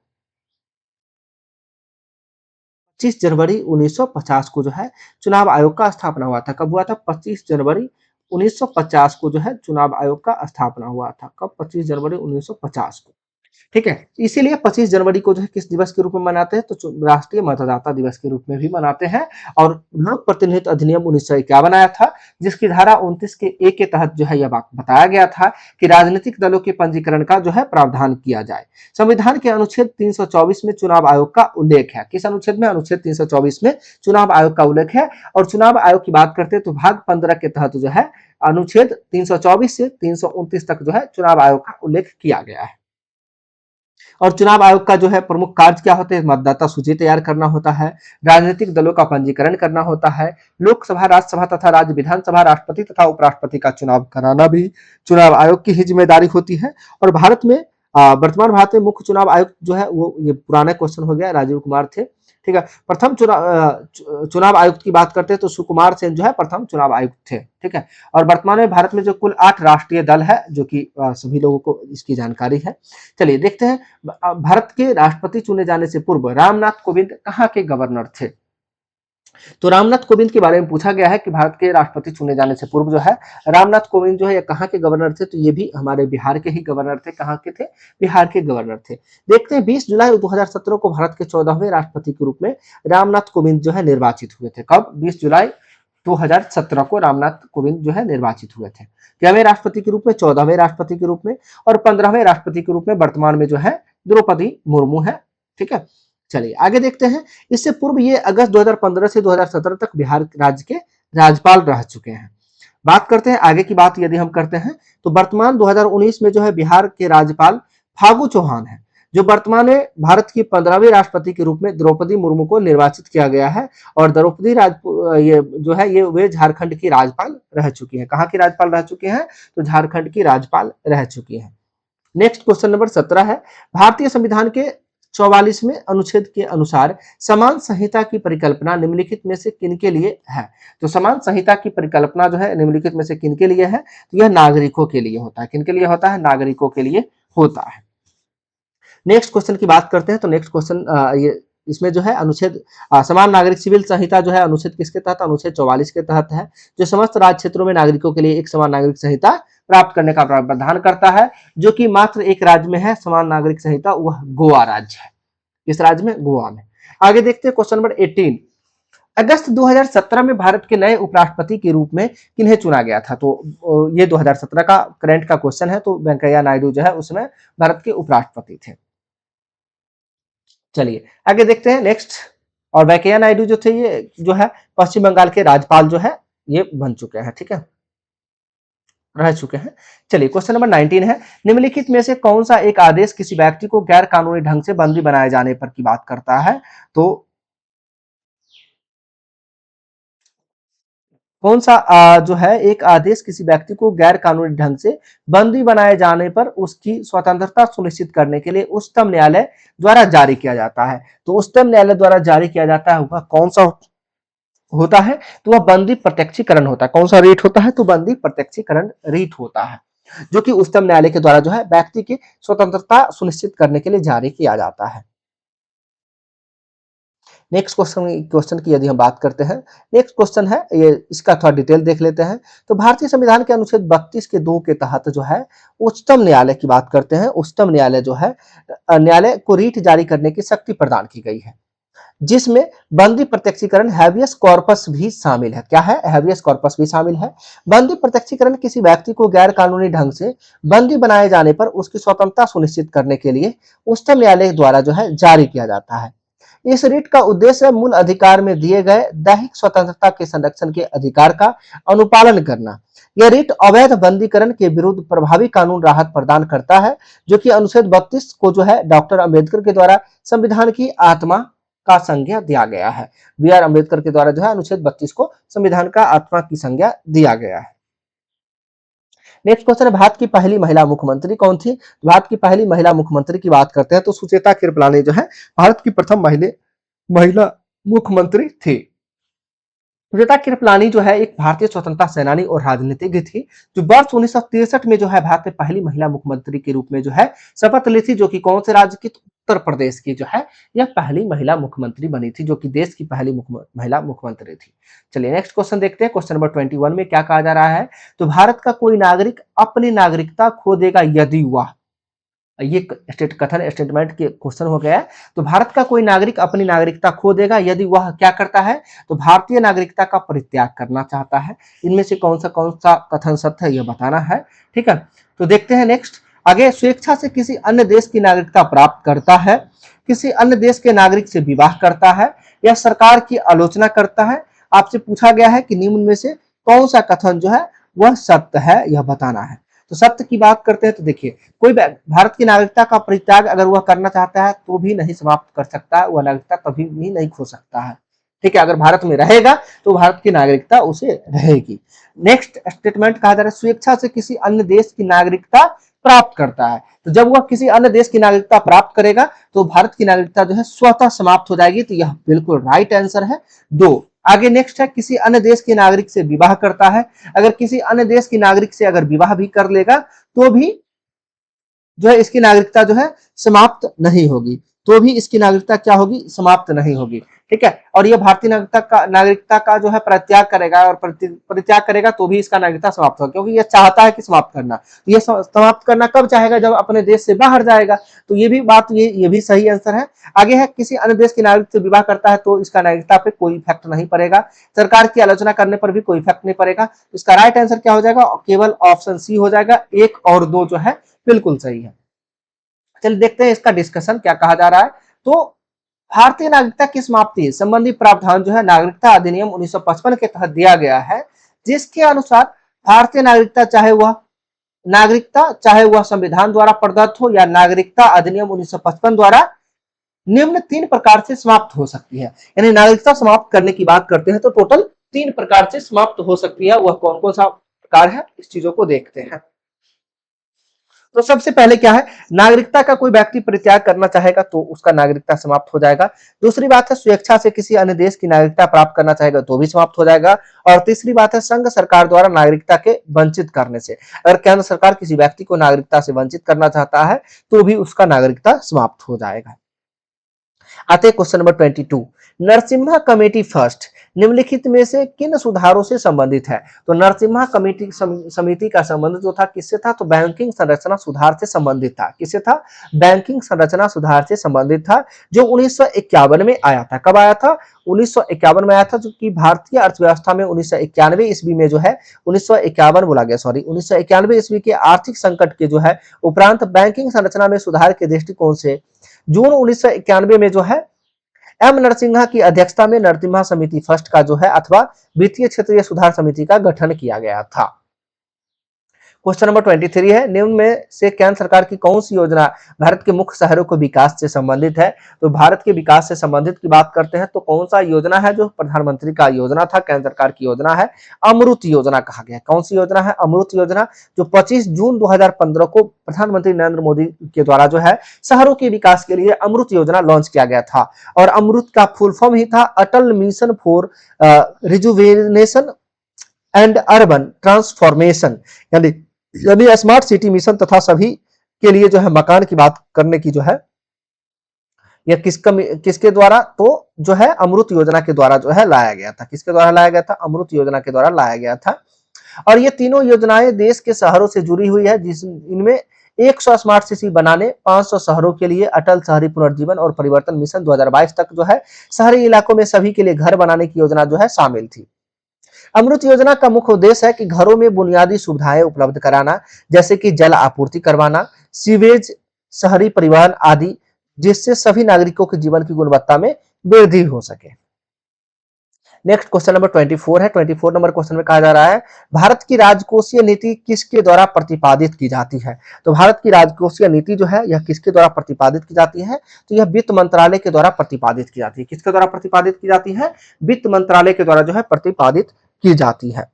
25 जनवरी 1950 को जो है चुनाव आयोग का स्थापना हुआ था। कब हुआ था? 25 जनवरी 1950 को जो है चुनाव आयोग का स्थापना हुआ था। कब? 25 जनवरी 1950 को। ठीक है, इसीलिए 25 जनवरी को जो है किस दिवस के रूप में मनाते हैं? तो राष्ट्रीय मतदाता दिवस के रूप में भी मनाते हैं। और लोक प्रतिनिधित्व अधिनियम 1951 आया था, जिसकी धारा 29 के ए के तहत जो है यह बात बताया गया था कि राजनीतिक दलों के पंजीकरण का जो है प्रावधान किया जाए। संविधान के अनुच्छेद 324 में चुनाव आयोग का उल्लेख है। किस अनुच्छेद में? अनुच्छेद 324 में चुनाव आयोग का उल्लेख है। और चुनाव आयोग की बात करते हैं तो भाग 15 के तहत जो है अनुच्छेद 324 से 329 तक जो है चुनाव आयोग का उल्लेख किया गया है। और चुनाव आयोग का जो है प्रमुख कार्य क्या होते हैं? मतदाता सूची तैयार करना होता है, राजनीतिक दलों का पंजीकरण करना होता है, लोकसभा, राज्यसभा तथा राज्य विधानसभा, राष्ट्रपति तथा उपराष्ट्रपति का चुनाव कराना भी चुनाव आयोग की ही जिम्मेदारी होती है। और भारत में वर्तमान भारत में मुख्य चुनाव आयुक्त जो है वो, ये पुराना क्वेश्चन हो गया, राजीव कुमार थे। ठीक है, प्रथम चुनाव आयुक्त की बात करते हैं तो सुकुमार सेन जो है प्रथम चुनाव आयुक्त थे। ठीक है, और वर्तमान में भारत में जो कुल 8 राष्ट्रीय दल है, जो कि सभी लोगों को इसकी जानकारी है। चलिए देखते हैं, भारत के राष्ट्रपति चुने जाने से पूर्व रामनाथ कोविंद कहाँ के गवर्नर थे? तो रामनाथ कोविंद के बारे में पूछा गया है कि भारत के राष्ट्रपति चुने जाने से पूर्व जो है रामनाथ कोविंद जो है ये कहाँ के गवर्नर थे? तो ये भी हमारे बिहार के ही गवर्नर थे। कहाँ के थे? बिहार के गवर्नर थे। देखते हैं 20 जुलाई 2017 को भारत के 14वें राष्ट्रपति के रूप में रामनाथ कोविंद जो है निर्वाचित हुए थे। कब? 20 जुलाई 2017 को रामनाथ कोविंद जो है निर्वाचित हुए थे। कैवें राष्ट्रपति के रूप में? 14वें राष्ट्रपति के रूप में। और 15वें राष्ट्रपति के रूप में वर्तमान में जो है द्रौपदी मुर्मू है। ठीक है, चलिए आगे देखते हैं। इससे पूर्व ये अगस्त 2015 से 2017 तक बिहार राज्य के राज्यपाल रह चुके हैं। बात करते हैं आगे की बात यदि हम करते हैं तो वर्तमान 2019 में जो है बिहार के राज्यपाल फागू चौहान है, जो वर्तमान में भारत की 15वीं राष्ट्रपति के रूप में द्रौपदी मुर्मू को निर्वाचित किया गया है। और द्रौपदी ये जो है ये वे झारखंड की राज्यपाल रह चुकी है। कहाँ की राज्यपाल रह चुके हैं? तो झारखंड की राज्यपाल रह चुकी है। नेक्स्ट क्वेश्चन नंबर 17 है, भारतीय संविधान के 44वें अनुच्छेद के अनुसार समान संहिता की परिकल्पना निम्नलिखित में से किनके लिए है? तो समान संहिता की परिकल्पना जो है निम्नलिखित में से किनके लिए है? तो यह नागरिकों के लिए होता है। किनके लिए होता है? नागरिकों के लिए होता है। नेक्स्ट क्वेश्चन की बात करते हैं तो नेक्स्ट क्वेश्चन ये इसमें जो है अनुच्छेद समान नागरिक सिविल संहिता जो है अनुच्छेद किसके तहत? अनुच्छेद 44 के तहत है, जो समस्त राज्य क्षेत्रों में नागरिकों के लिए एक समान नागरिक संहिता प्राप्त करने का प्रावधान करता है, जो कि मात्र एक राज्य में है समान नागरिक संहिता, वह गोवा राज्य है। किस राज्य में? गोवा में। आगे देखते हैं क्वेश्चन नंबर 18, अगस्त 2017 में भारत के नए उपराष्ट्रपति के रूप में किन्हें चुना गया था? तो ये 2017 का करंट का क्वेश्चन है, तो वेंकैया नायडू जो है उसमें भारत के उपराष्ट्रपति थे। चलिए आगे देखते हैं नेक्स्ट, और वेंकैया नायडू जो थे ये जो है पश्चिम बंगाल के राज्यपाल जो है ये बन चुके हैं। ठीक है, रह चुके हैं। चलिए क्वेश्चन नंबर 19 है, निम्नलिखित में से कौन सा एक आदेश किसी व्यक्ति को गैर कानूनी ढंग से बंदी बनाए जाने पर की बात करता है? तो कौन सा जो है एक आदेश किसी व्यक्ति को गैर कानूनी ढंग से बंदी बनाए जाने पर उसकी स्वतंत्रता सुनिश्चित करने के लिए उच्चतम न्यायालय द्वारा जारी किया जाता है? तो उच्चतम न्यायालय द्वारा जारी किया जाता है वह कौन सा होता है? तो वह बंदी प्रत्यक्षीकरण होता है। कौन सा रीट होता है? तो बंदी प्रत्यक्षीकरण रीट होता है, जो कि उच्चतम न्यायालय के द्वारा जो है व्यक्ति की स्वतंत्रता सुनिश्चित करने के लिए जारी किया जाता है। नेक्स्ट क्वेश्चन की यदि हम बात करते हैं, नेक्स्ट क्वेश्चन है ये, इसका थोड़ा डिटेल देख लेते हैं। तो भारतीय संविधान के अनुच्छेद 32 के 2 के तहत जो है उच्चतम न्यायालय की बात करते हैं। उच्चतम न्यायालय जो है न्यायालय को रीट जारी करने की शक्ति प्रदान की गई है, जिसमें बंदी प्रत्यक्षीकरण हैबियस कॉर्पस भी शामिल है। क्या है? हैबियस कॉर्पस भी शामिल है। बंदी प्रत्यक्षीकरण किसी व्यक्ति को गैर कानूनी ढंग से बंदी बनाए जाने पर उसकी स्वतंत्रता सुनिश्चित करने के लिए उच्चतम न्यायालय द्वारा जो है जारी किया जाता है। इस रिट का उद्देश्य मूल अधिकार में दिए गए दैहिक स्वतंत्रता के संरक्षण के अधिकार का अनुपालन करना। यह रिट अवैध बंदीकरण के विरुद्ध प्रभावी कानून राहत प्रदान करता है, जो कि अनुच्छेद 32 को जो है डॉक्टर अंबेडकर के द्वारा संविधान की आत्मा का संज्ञा दिया गया है। बी आर अम्बेडकर के द्वारा जो है अनुच्छेद 32 को संविधान का आत्मा की संज्ञा दिया गया है। नेक्स्ट क्वेश्चन है, भारत की पहली महिला मुख्यमंत्री कौन थी? भारत की पहली महिला मुख्यमंत्री की बात करते हैं तो सुचेता कृपलानी जो है भारत की प्रथम महिला मुख्यमंत्री थी। सुचेता कृपलानी जो है एक भारतीय स्वतंत्रता सेनानी और राजनीतिज्ञ थी, जो वर्ष 1963 में जो है भारत में पहली महिला मुख्यमंत्री के रूप में जो है शपथ ली थी, जो कि कौन से राज्य की? उत्तर प्रदेश की जो है यह पहली महिला मुख्यमंत्री बनी थी, जो कि देश की पहली महिला मुख्यमंत्री थी। चलिए नेक्स्ट क्वेश्चन देखते हैं। क्वेश्चन नंबर 21 में क्या कहा जा रहा है? तो भारत का कोई नागरिक अपनी नागरिकता खो देगा यदि वह, ये कथन स्टेटमेंट के क्वेश्चन हो गया है। तो भारत का कोई नागरिक अपनी नागरिकता खो देगा यदि वह क्या करता है? तो भारतीय नागरिकता का परित्याग करना चाहता है। इनमें से कौन सा कथन सत्य है यह बताना है। ठीक है, तो देखते हैं नेक्स्ट आगे, स्वेच्छा से किसी अन्य देश की नागरिकता प्राप्त करता है, किसी अन्य देश के नागरिक से विवाह करता है, या सरकार की आलोचना करता है। आपसे पूछा गया है कि निम्न में से कौन सा कथन जो है वह सत्य है, यह बताना है। तो सत्य की बात करते हैं तो देखिए, कोई भारत की नागरिकता का परित्याग अगर वह करना चाहता है तो भी नहीं समाप्त कर सकता है, वह नागरिकता कभी भी नहीं खो सकता है। ठीक है, अगर भारत में रहेगा तो भारत की नागरिकता उसे रहेगी। नेक्स्ट स्टेटमेंट कहा जा रहा है, स्वेच्छा से किसी अन्य देश की नागरिकता प्राप्त करता है। तो जब वह किसी अन्य देश की नागरिकता प्राप्त करेगा तो भारत की नागरिकता जो है स्वतः समाप्त हो जाएगी। तो यह बिल्कुल राइट आंसर है 2। आगे नेक्स्ट है, किसी अन्य देश के नागरिक से विवाह करता है। अगर किसी अन्य देश की नागरिक से अगर विवाह भी कर लेगा तो भी जो है इसकी नागरिकता जो है समाप्त नहीं होगी। तो भी इसकी नागरिकता क्या होगी, समाप्त नहीं होगी। ठीक है, और ये भारतीय नागरिकता का जो है परित्याग करेगा, और परित्याग करेगा तो भी इसका नागरिकता समाप्त होगा, क्योंकि ये चाहता है कि समाप्त करना। तो ये समाप्त करना कब चाहेगा, जब अपने देश से बाहर जाएगा। तो ये भी बात, ये भी सही आंसर है। आगे है, किसी अन्य देश के नागरिक से विवाह करता है तो इसका नागरिकता पे कोई इफेक्ट नहीं पड़ेगा। सरकार की आलोचना करने पर भी कोई इफेक्ट नहीं पड़ेगा। इसका राइट आंसर क्या हो जाएगा, केवल ऑप्शन सी हो जाएगा। 1 और 2 जो है बिल्कुल सही है। चलिए देखते हैं इसका डिस्कशन क्या कहा जा रहा है। तो भारतीय नागरिकता की समाप्ति संबंधी प्रावधान जो है नागरिकता अधिनियम 1955 के तहत दिया गया है, जिसके अनुसार भारतीय नागरिकता चाहे वह संविधान द्वारा प्रदत्त हो या नागरिकता अधिनियम 1955 द्वारा निम्न 3 प्रकार से समाप्त हो सकती है। यानी नागरिकता समाप्त करने की बात करते हैं तो टोटल 3 प्रकार से समाप्त हो सकती है। वह कौन कौन सा प्रकार है, इस चीजों को देखते हैं। तो सबसे पहले क्या है, नागरिकता का कोई व्यक्ति परित्याग करना चाहेगा तो उसका नागरिकता समाप्त हो जाएगा। दूसरी बात है, स्वेच्छा से किसी अन्य देश की नागरिकता प्राप्त करना चाहेगा तो भी समाप्त हो जाएगा। और तीसरी बात है, संघ सरकार द्वारा नागरिकता के वंचित करने से, अगर केंद्र सरकार किसी व्यक्ति को नागरिकता से वंचित करना चाहता है तो भी उसका नागरिकता समाप्त हो जाएगा। आते question number 22, Narasimha committee first निम्नलिखित में से किन सुधारों से संबंधित है। तो नरसिम्हा कमेटी समिति का संबंध जो था किससे था, तो बैंकिंग संरचना सुधार से संबंधित था। किससे था, बैंकिंग संरचना सुधार से संबंधित था, जो 1951 में आया था। कब आया था, 1951 में आया था। जो कि भारतीय अर्थव्यवस्था में 1991 ईस्वी में जो है, 1951 बोला गया, सॉरी 1991 ईस्वी के आर्थिक संकट के जो है उपरांत बैंकिंग संरचना में सुधार के दृष्टिकोण से जून 1991 में जो है एम नरसिम्हा की अध्यक्षता में नरसिम्हा समिति फर्स्ट का जो है अथवा वित्तीय क्षेत्रीय सुधार समिति का गठन किया गया था। क्वेश्चन नंबर 23 है, निम्न में से केंद्र सरकार की कौन सी योजना भारत के मुख्य शहरों के विकास से संबंधित है। तो भारत के विकास से संबंधित की बात करते हैं तो कौन सा योजना है जो प्रधानमंत्री का योजना था, केंद्र सरकार की योजना है, अमृत योजना कहा गया। कौन सी योजना है, अमृत योजना, जो 25 जून 2015 को प्रधानमंत्री नरेंद्र मोदी के द्वारा जो है शहरों के विकास के लिए अमृत योजना लॉन्च किया गया था। और अमृत का फुल फॉर्म ही था Atal mission for rejuvenation and urban transformation, यानी स्मार्ट सिटी मिशन तथा सभी के लिए जो है मकान की बात करने की जो है यह किसके द्वारा, तो जो है अमृत योजना के द्वारा जो है लाया गया था। किसके द्वारा लाया गया था, अमृत योजना के द्वारा लाया गया था। और ये तीनों योजनाएं देश के शहरों से जुड़ी हुई है, इनमें 100 स्मार्ट सिटी बनाने, 500 शहरों के लिए अटल शहरी पुनर्जीवन और परिवर्तन मिशन 2022 तक जो है शहरी इलाकों में सभी के लिए घर बनाने की योजना जो है शामिल थी। अमृत योजना का मुख्य उद्देश्य है कि घरों में बुनियादी सुविधाएं उपलब्ध कराना, जैसे कि जल आपूर्ति करवाना, सीवेज, शहरी परिवहन आदि, जिससे सभी नागरिकों के जीवन की गुणवत्ता में वृद्धि हो सके। नेक्स्ट क्वेश्चन नंबर 24 है। 24 नंबर क्वेश्चन में कहा जा रहा है, भारत की राजकोषीय नीति किसके द्वारा प्रतिपादित की जाती है। तो भारत की राजकोषीय नीति जो है यह किसके द्वारा प्रतिपादित की जाती है, तो यह वित्त मंत्रालय के द्वारा प्रतिपादित की जाती है। किसके द्वारा प्रतिपादित की जाती है, वित्त मंत्रालय के द्वारा जो है प्रतिपादित की जाती है।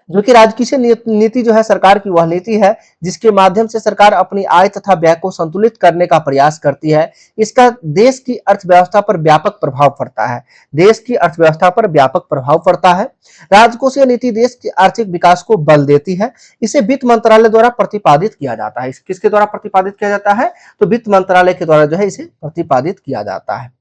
जो कि राजकोषीय नीति जो है सरकार की वह नीति है जिसके माध्यम से सरकार अपनी आय तथा व्यय को संतुलित करने का प्रयास करती है। इसका देश की अर्थव्यवस्था पर व्यापक प्रभाव पड़ता है। देश की अर्थव्यवस्था पर व्यापक प्रभाव पड़ता है। राजकोषीय नीति देश के आर्थिक विकास को बल देती है। इसे वित्त मंत्रालय द्वारा प्रतिपादित किया जाता है। किसके द्वारा प्रतिपादित किया जाता है, तो वित्त मंत्रालय के द्वारा जो है इसे प्रतिपादित किया जाता है।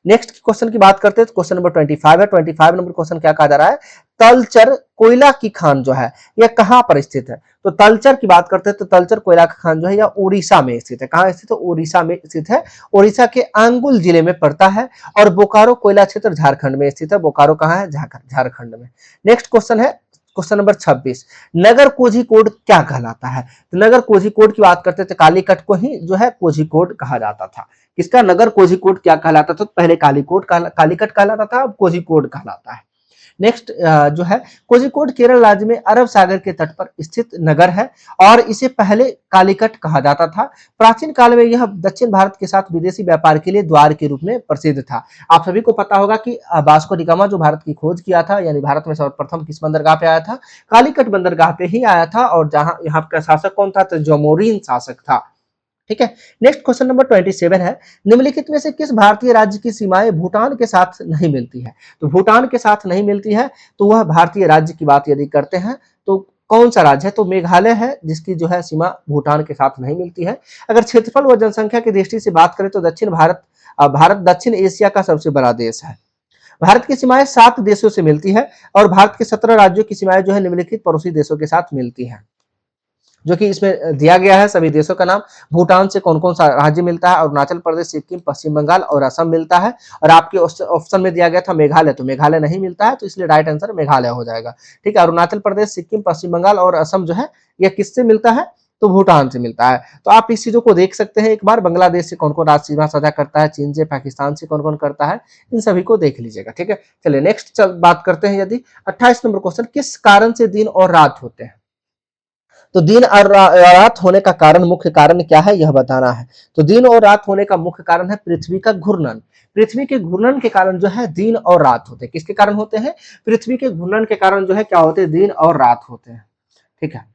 नेक्स्ट क्वेश्चन की बात करते हैं तो क्वेश्चन नंबर 25 है। 25 नंबर क्वेश्चन क्या कहा जा रहा है, तलचर कोयला की खान जो है यह कहां पर स्थित है। तो तलचर की बात करते हैं तो तलचर कोयला की खान जो है यह उड़ीसा में स्थित है। कहां स्थित है, उड़ीसा में स्थित है। उड़ीसा के आंगुल जिले में पड़ता है। और बोकारो कोयला क्षेत्र झारखंड में स्थित है। बोकारो कहां है, झारखंड में। नेक्स्ट क्वेश्चन है क्वेश्चन नंबर 26, नगर कोझिकोड क्या कहलाता है। तो नगर कोझिकोड की बात करते थे, कालीकट को ही जो है कोझिकोड कहा जाता था। किसका, नगर कोझिकोड क्या कहलाता था, तो पहले कालीकट कहलाता था, अब कोझिकोड कहलाता है। नेक्स्ट जो है कोझिकोड केरल राज्य में अरब सागर के तट पर स्थित नगर है और इसे पहले कालीकट कहा जाता था। प्राचीन काल में यह दक्षिण भारत के साथ विदेशी व्यापार के लिए द्वार के रूप में प्रसिद्ध था। आप सभी को पता होगा कि वास्को डी गामा जो भारत की खोज किया था, यानी भारत में सर्वप्रथम किस बंदरगाह पे आया था, कालीकट बंदरगाह पे ही आया था, और जहां यहाँ का शासक कौन था, तो जोमोरिन शासक था। ठीक है। नेक्स्ट क्वेश्चन नंबर 27 है, निम्नलिखित में से किस भारतीय राज्य की सीमाएं भूटान के साथ नहीं मिलती है? तो भूटान के साथ नहीं मिलती है, तो वह भारतीय राज्य की बात यदि करते हैं तो कौन सा राज्य है, तो मेघालय है, जिसकी जो है सीमा भूटान के साथ नहीं मिलती है। अगर क्षेत्रफल व जनसंख्या की दृष्टि से बात करें तो भारत दक्षिण एशिया का सबसे बड़ा देश है। भारत की सीमाएं 7 देशों से मिलती है और भारत के 17 राज्यों की सीमाएं जो है निम्नलिखित पड़ोसी देशों के साथ मिलती हैं, जो कि इसमें दिया गया है सभी देशों का नाम। भूटान से कौन कौन सा राज्य मिलता है, अरुणाचल प्रदेश, सिक्किम, पश्चिम बंगाल और असम मिलता है। और आपके ऑप्शन में दिया गया था मेघालय, तो मेघालय नहीं मिलता है, तो इसलिए राइट आंसर मेघालय हो जाएगा। ठीक है, अरुणाचल प्रदेश, सिक्किम, पश्चिम बंगाल और असम जो है यह किससे मिलता है, तो भूटान से मिलता है। तो आप इस चीजों को देख सकते हैं एक बार, बांग्लादेश से कौन कौन राज्य सीमा साझा करता है, चीन से, पाकिस्तान से कौन कौन करता है, इन सभी को देख लीजिएगा। ठीक है, चलिए नेक्स्ट बात करते हैं। यदि 28 नंबर क्वेश्चन, किस कारण से दिन और रात होते हैं? तो दिन और रात होने का कारण, मुख्य कारण क्या है, यह बताना है। तो दिन और रात होने का मुख्य कारण है पृथ्वी का घूर्णन। पृथ्वी के घूर्णन के कारण जो है दिन और रात होते हैं। किसके कारण होते हैं? पृथ्वी के घूर्णन के कारण जो है क्या होते हैं, दिन और रात होते हैं। ठीक है।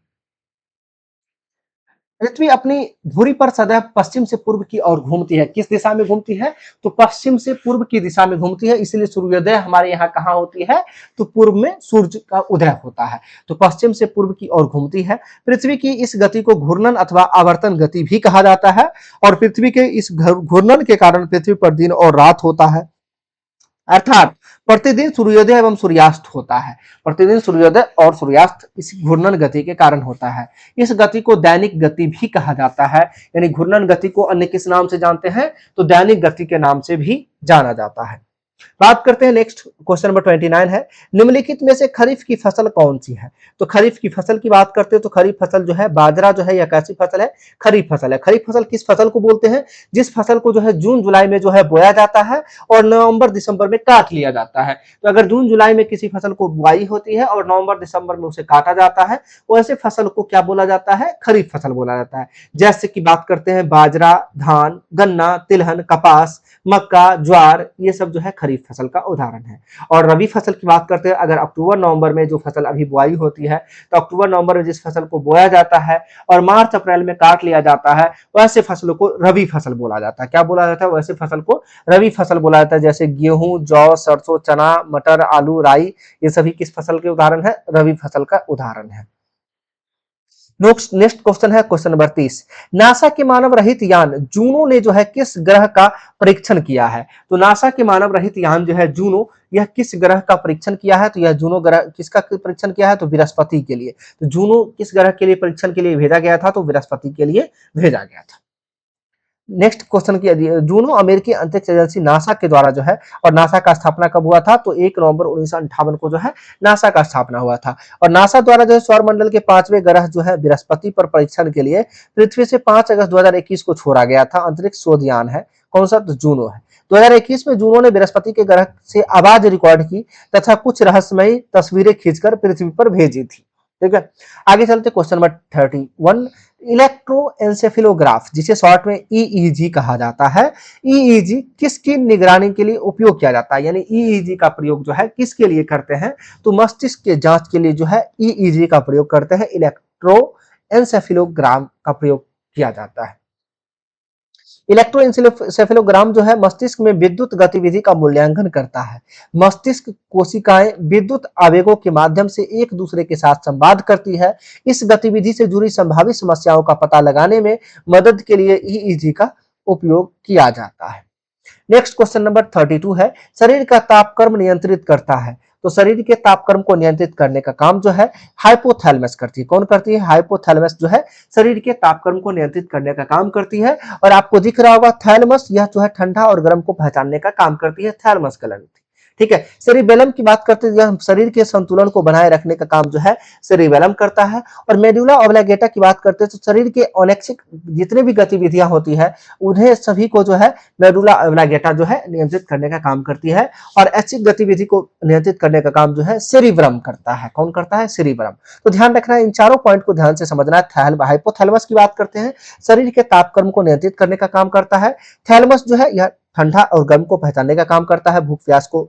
पृथ्वी अपनी धुरी पर सदैव पश्चिम से पूर्व की ओर घूमती है। किस दिशा में घूमती है? तो पश्चिम से पूर्व की दिशा में घूमती है। इसलिए सूर्योदय हमारे यहाँ कहाँ होती है, तो पूर्व में सूर्य का उदय होता है। तो पश्चिम से पूर्व की ओर घूमती है। पृथ्वी की इस गति को घूर्णन अथवा आवर्तन गति भी कहा जाता है। और पृथ्वी के इस घूर्णन के कारण पृथ्वी पर दिन और रात होता है, अर्थात प्रतिदिन सूर्योदय एवं सूर्यास्त होता है। प्रतिदिन सूर्योदय और सूर्यास्त इस घूर्णन गति के कारण होता है। इस गति को दैनिक गति भी कहा जाता है। यानी घूर्णन गति को अन्य किस नाम से जानते हैं, तो दैनिक गति के नाम से भी जाना जाता है। बात करते हैं, नेक्स्ट क्वेश्चन नंबर 29 है, निम्नलिखित में से खरीफ की फसल कौन सी है? तो खरीफ की फसल की बात करते हैं तो खरीफ फसल जो है बाजरा जो है, यह कैसी फसल है, खरीफ फसल है। खरीफ फसल किस फसल को बोलते हैं? जिस फसल को जो है जून जुलाई में जो है बोया जाता है और नवंबर दिसंबर में काट लिया जाता है। तो अगर जून जुलाई में किसी फसल को बुआई होती है और नवंबर दिसंबर में उसे काटा जाता है, वैसे फसल को क्या बोला जाता है, खरीफ फसल बोला जाता है। जैसे कि बात करते हैं बाजरा, धान, गन्ना, तिलहन, कपास, मक्का, ज्वार, ये सब जो है खरीफ फसल का उदाहरण है। और रबी फसल की बात करते हैं, अगर अक्टूबर नवंबर में जो फसल अभी बुआई होती है, तो अक्टूबर नवंबर में जिस फसल को बोया जाता है और मार्च अप्रैल में काट लिया जाता है, वैसे फसलों को रबी फसल बोला जाता है। क्या बोला जाता है? वैसे फसल को रबी फसल बोला जाता है। जैसे गेहूं, जौ, सरसों, चना, मटर, आलू, राई, ये सभी किस फसल के उदाहरण है? रबी फसल का उदाहरण है। नेक्स्ट क्वेश्चन है क्वेश्चन नंबर 30, नासा के मानव रहित यान जूनो ने जो है किस ग्रह का परीक्षण किया है? तो नासा के मानव रहित यान जो है जूनो, यह किस ग्रह का परीक्षण किया है? तो यह जूनो ग्रह किसका परीक्षण किया है? तो बृहस्पति के लिए। तो जूनो किस ग्रह के लिए परीक्षण के लिए भेजा गया था? तो बृहस्पति के लिए भेजा गया था। नेक्स्ट क्वेश्चन की, जूनो अमेरिकी अंतरिक्ष एजेंसी नासा के द्वारा जो है, और नासा का स्थापना कब हुआ था? तो 1 नवंबर 1958 को जो है नासा का स्थापना हुआ था। और नासा द्वारा जो है सौरमंडल के 5वें ग्रह जो है बृहस्पति पर परीक्षण के लिए पृथ्वी से 5 अगस्त 2021 को छोड़ा गया था। अंतरिक्ष शोध यान है कौन सा? तो जूनो है। 2021 में जूनो ने बृहस्पति के ग्रह से आवाज रिकॉर्ड की तथा कुछ रहस्यमयी तस्वीरें खींचकर पृथ्वी पर भेजी थी। ठीक है, आगे चलते क्वेश्चन नंबर 31, इलेक्ट्रोएन्सेफेलोग्राफ जिसे शॉर्ट में ईईजी कहा जाता है, ईईजी किसकी निगरानी के लिए उपयोग किया जाता है? यानी ईईजी का प्रयोग जो है किसके लिए करते हैं? तो मस्तिष्क के जांच के लिए जो है ईईजी का प्रयोग करते हैं, इलेक्ट्रोएन्सेफेलोग्राम का प्रयोग किया जाता है। इलेक्ट्रोएन्सेफेलोग्राम जो है मस्तिष्क में विद्युत गतिविधि का मूल्यांकन करता है। मस्तिष्क कोशिकाएं विद्युत आवेगों के माध्यम से एक दूसरे के साथ संवाद करती है। इस गतिविधि से जुड़ी संभावित समस्याओं का पता लगाने में मदद के लिए ईईजी का उपयोग किया जाता है। नेक्स्ट क्वेश्चन नंबर 32 है, शरीर का तापक्रम नियंत्रित करता है। तो शरीर के तापक्रम को नियंत्रित करने का काम जो है हाइपोथैलेमस करती है। कौन करती है? हाइपोथैलेमस जो है शरीर के तापक्रम को नियंत्रित करने का काम करती है। और आपको दिख रहा होगा थैलेमस, यह जो है ठंडा और गर्म को पहचानने का काम करती है, थैलेमस कहलाती है। ठीक है। सेरिबेलम की बात करते हैं, यह शरीर के संतुलन को बनाए रखने का काम जो है सेरिबेलम करता है। और मेडुला ऑब्लिगेटा की बात करते हैं तो शरीर के अनैच्छिक जितने भी गतिविधियां होती है उन्हें सभी को जो है मेडुला ऑब्लिगेटा जो है नियंत्रित करने का काम करती है। और ऐच्छिक गतिविधि को नियंत्रित करने का काम जो है सेरिब्रम करता है। कौन करता है? सेरिब्रम। तो ध्यान रखना है, इन चारों पॉइंट को ध्यान से समझना है। हाइपोथैलेमस की बात करते हैं, शरीर के तापक्रम को नियंत्रित करने का काम करता है। थैलेमस जो है यह ठंडा और गर्म को पहचानने का काम करता है। भूख प्यास को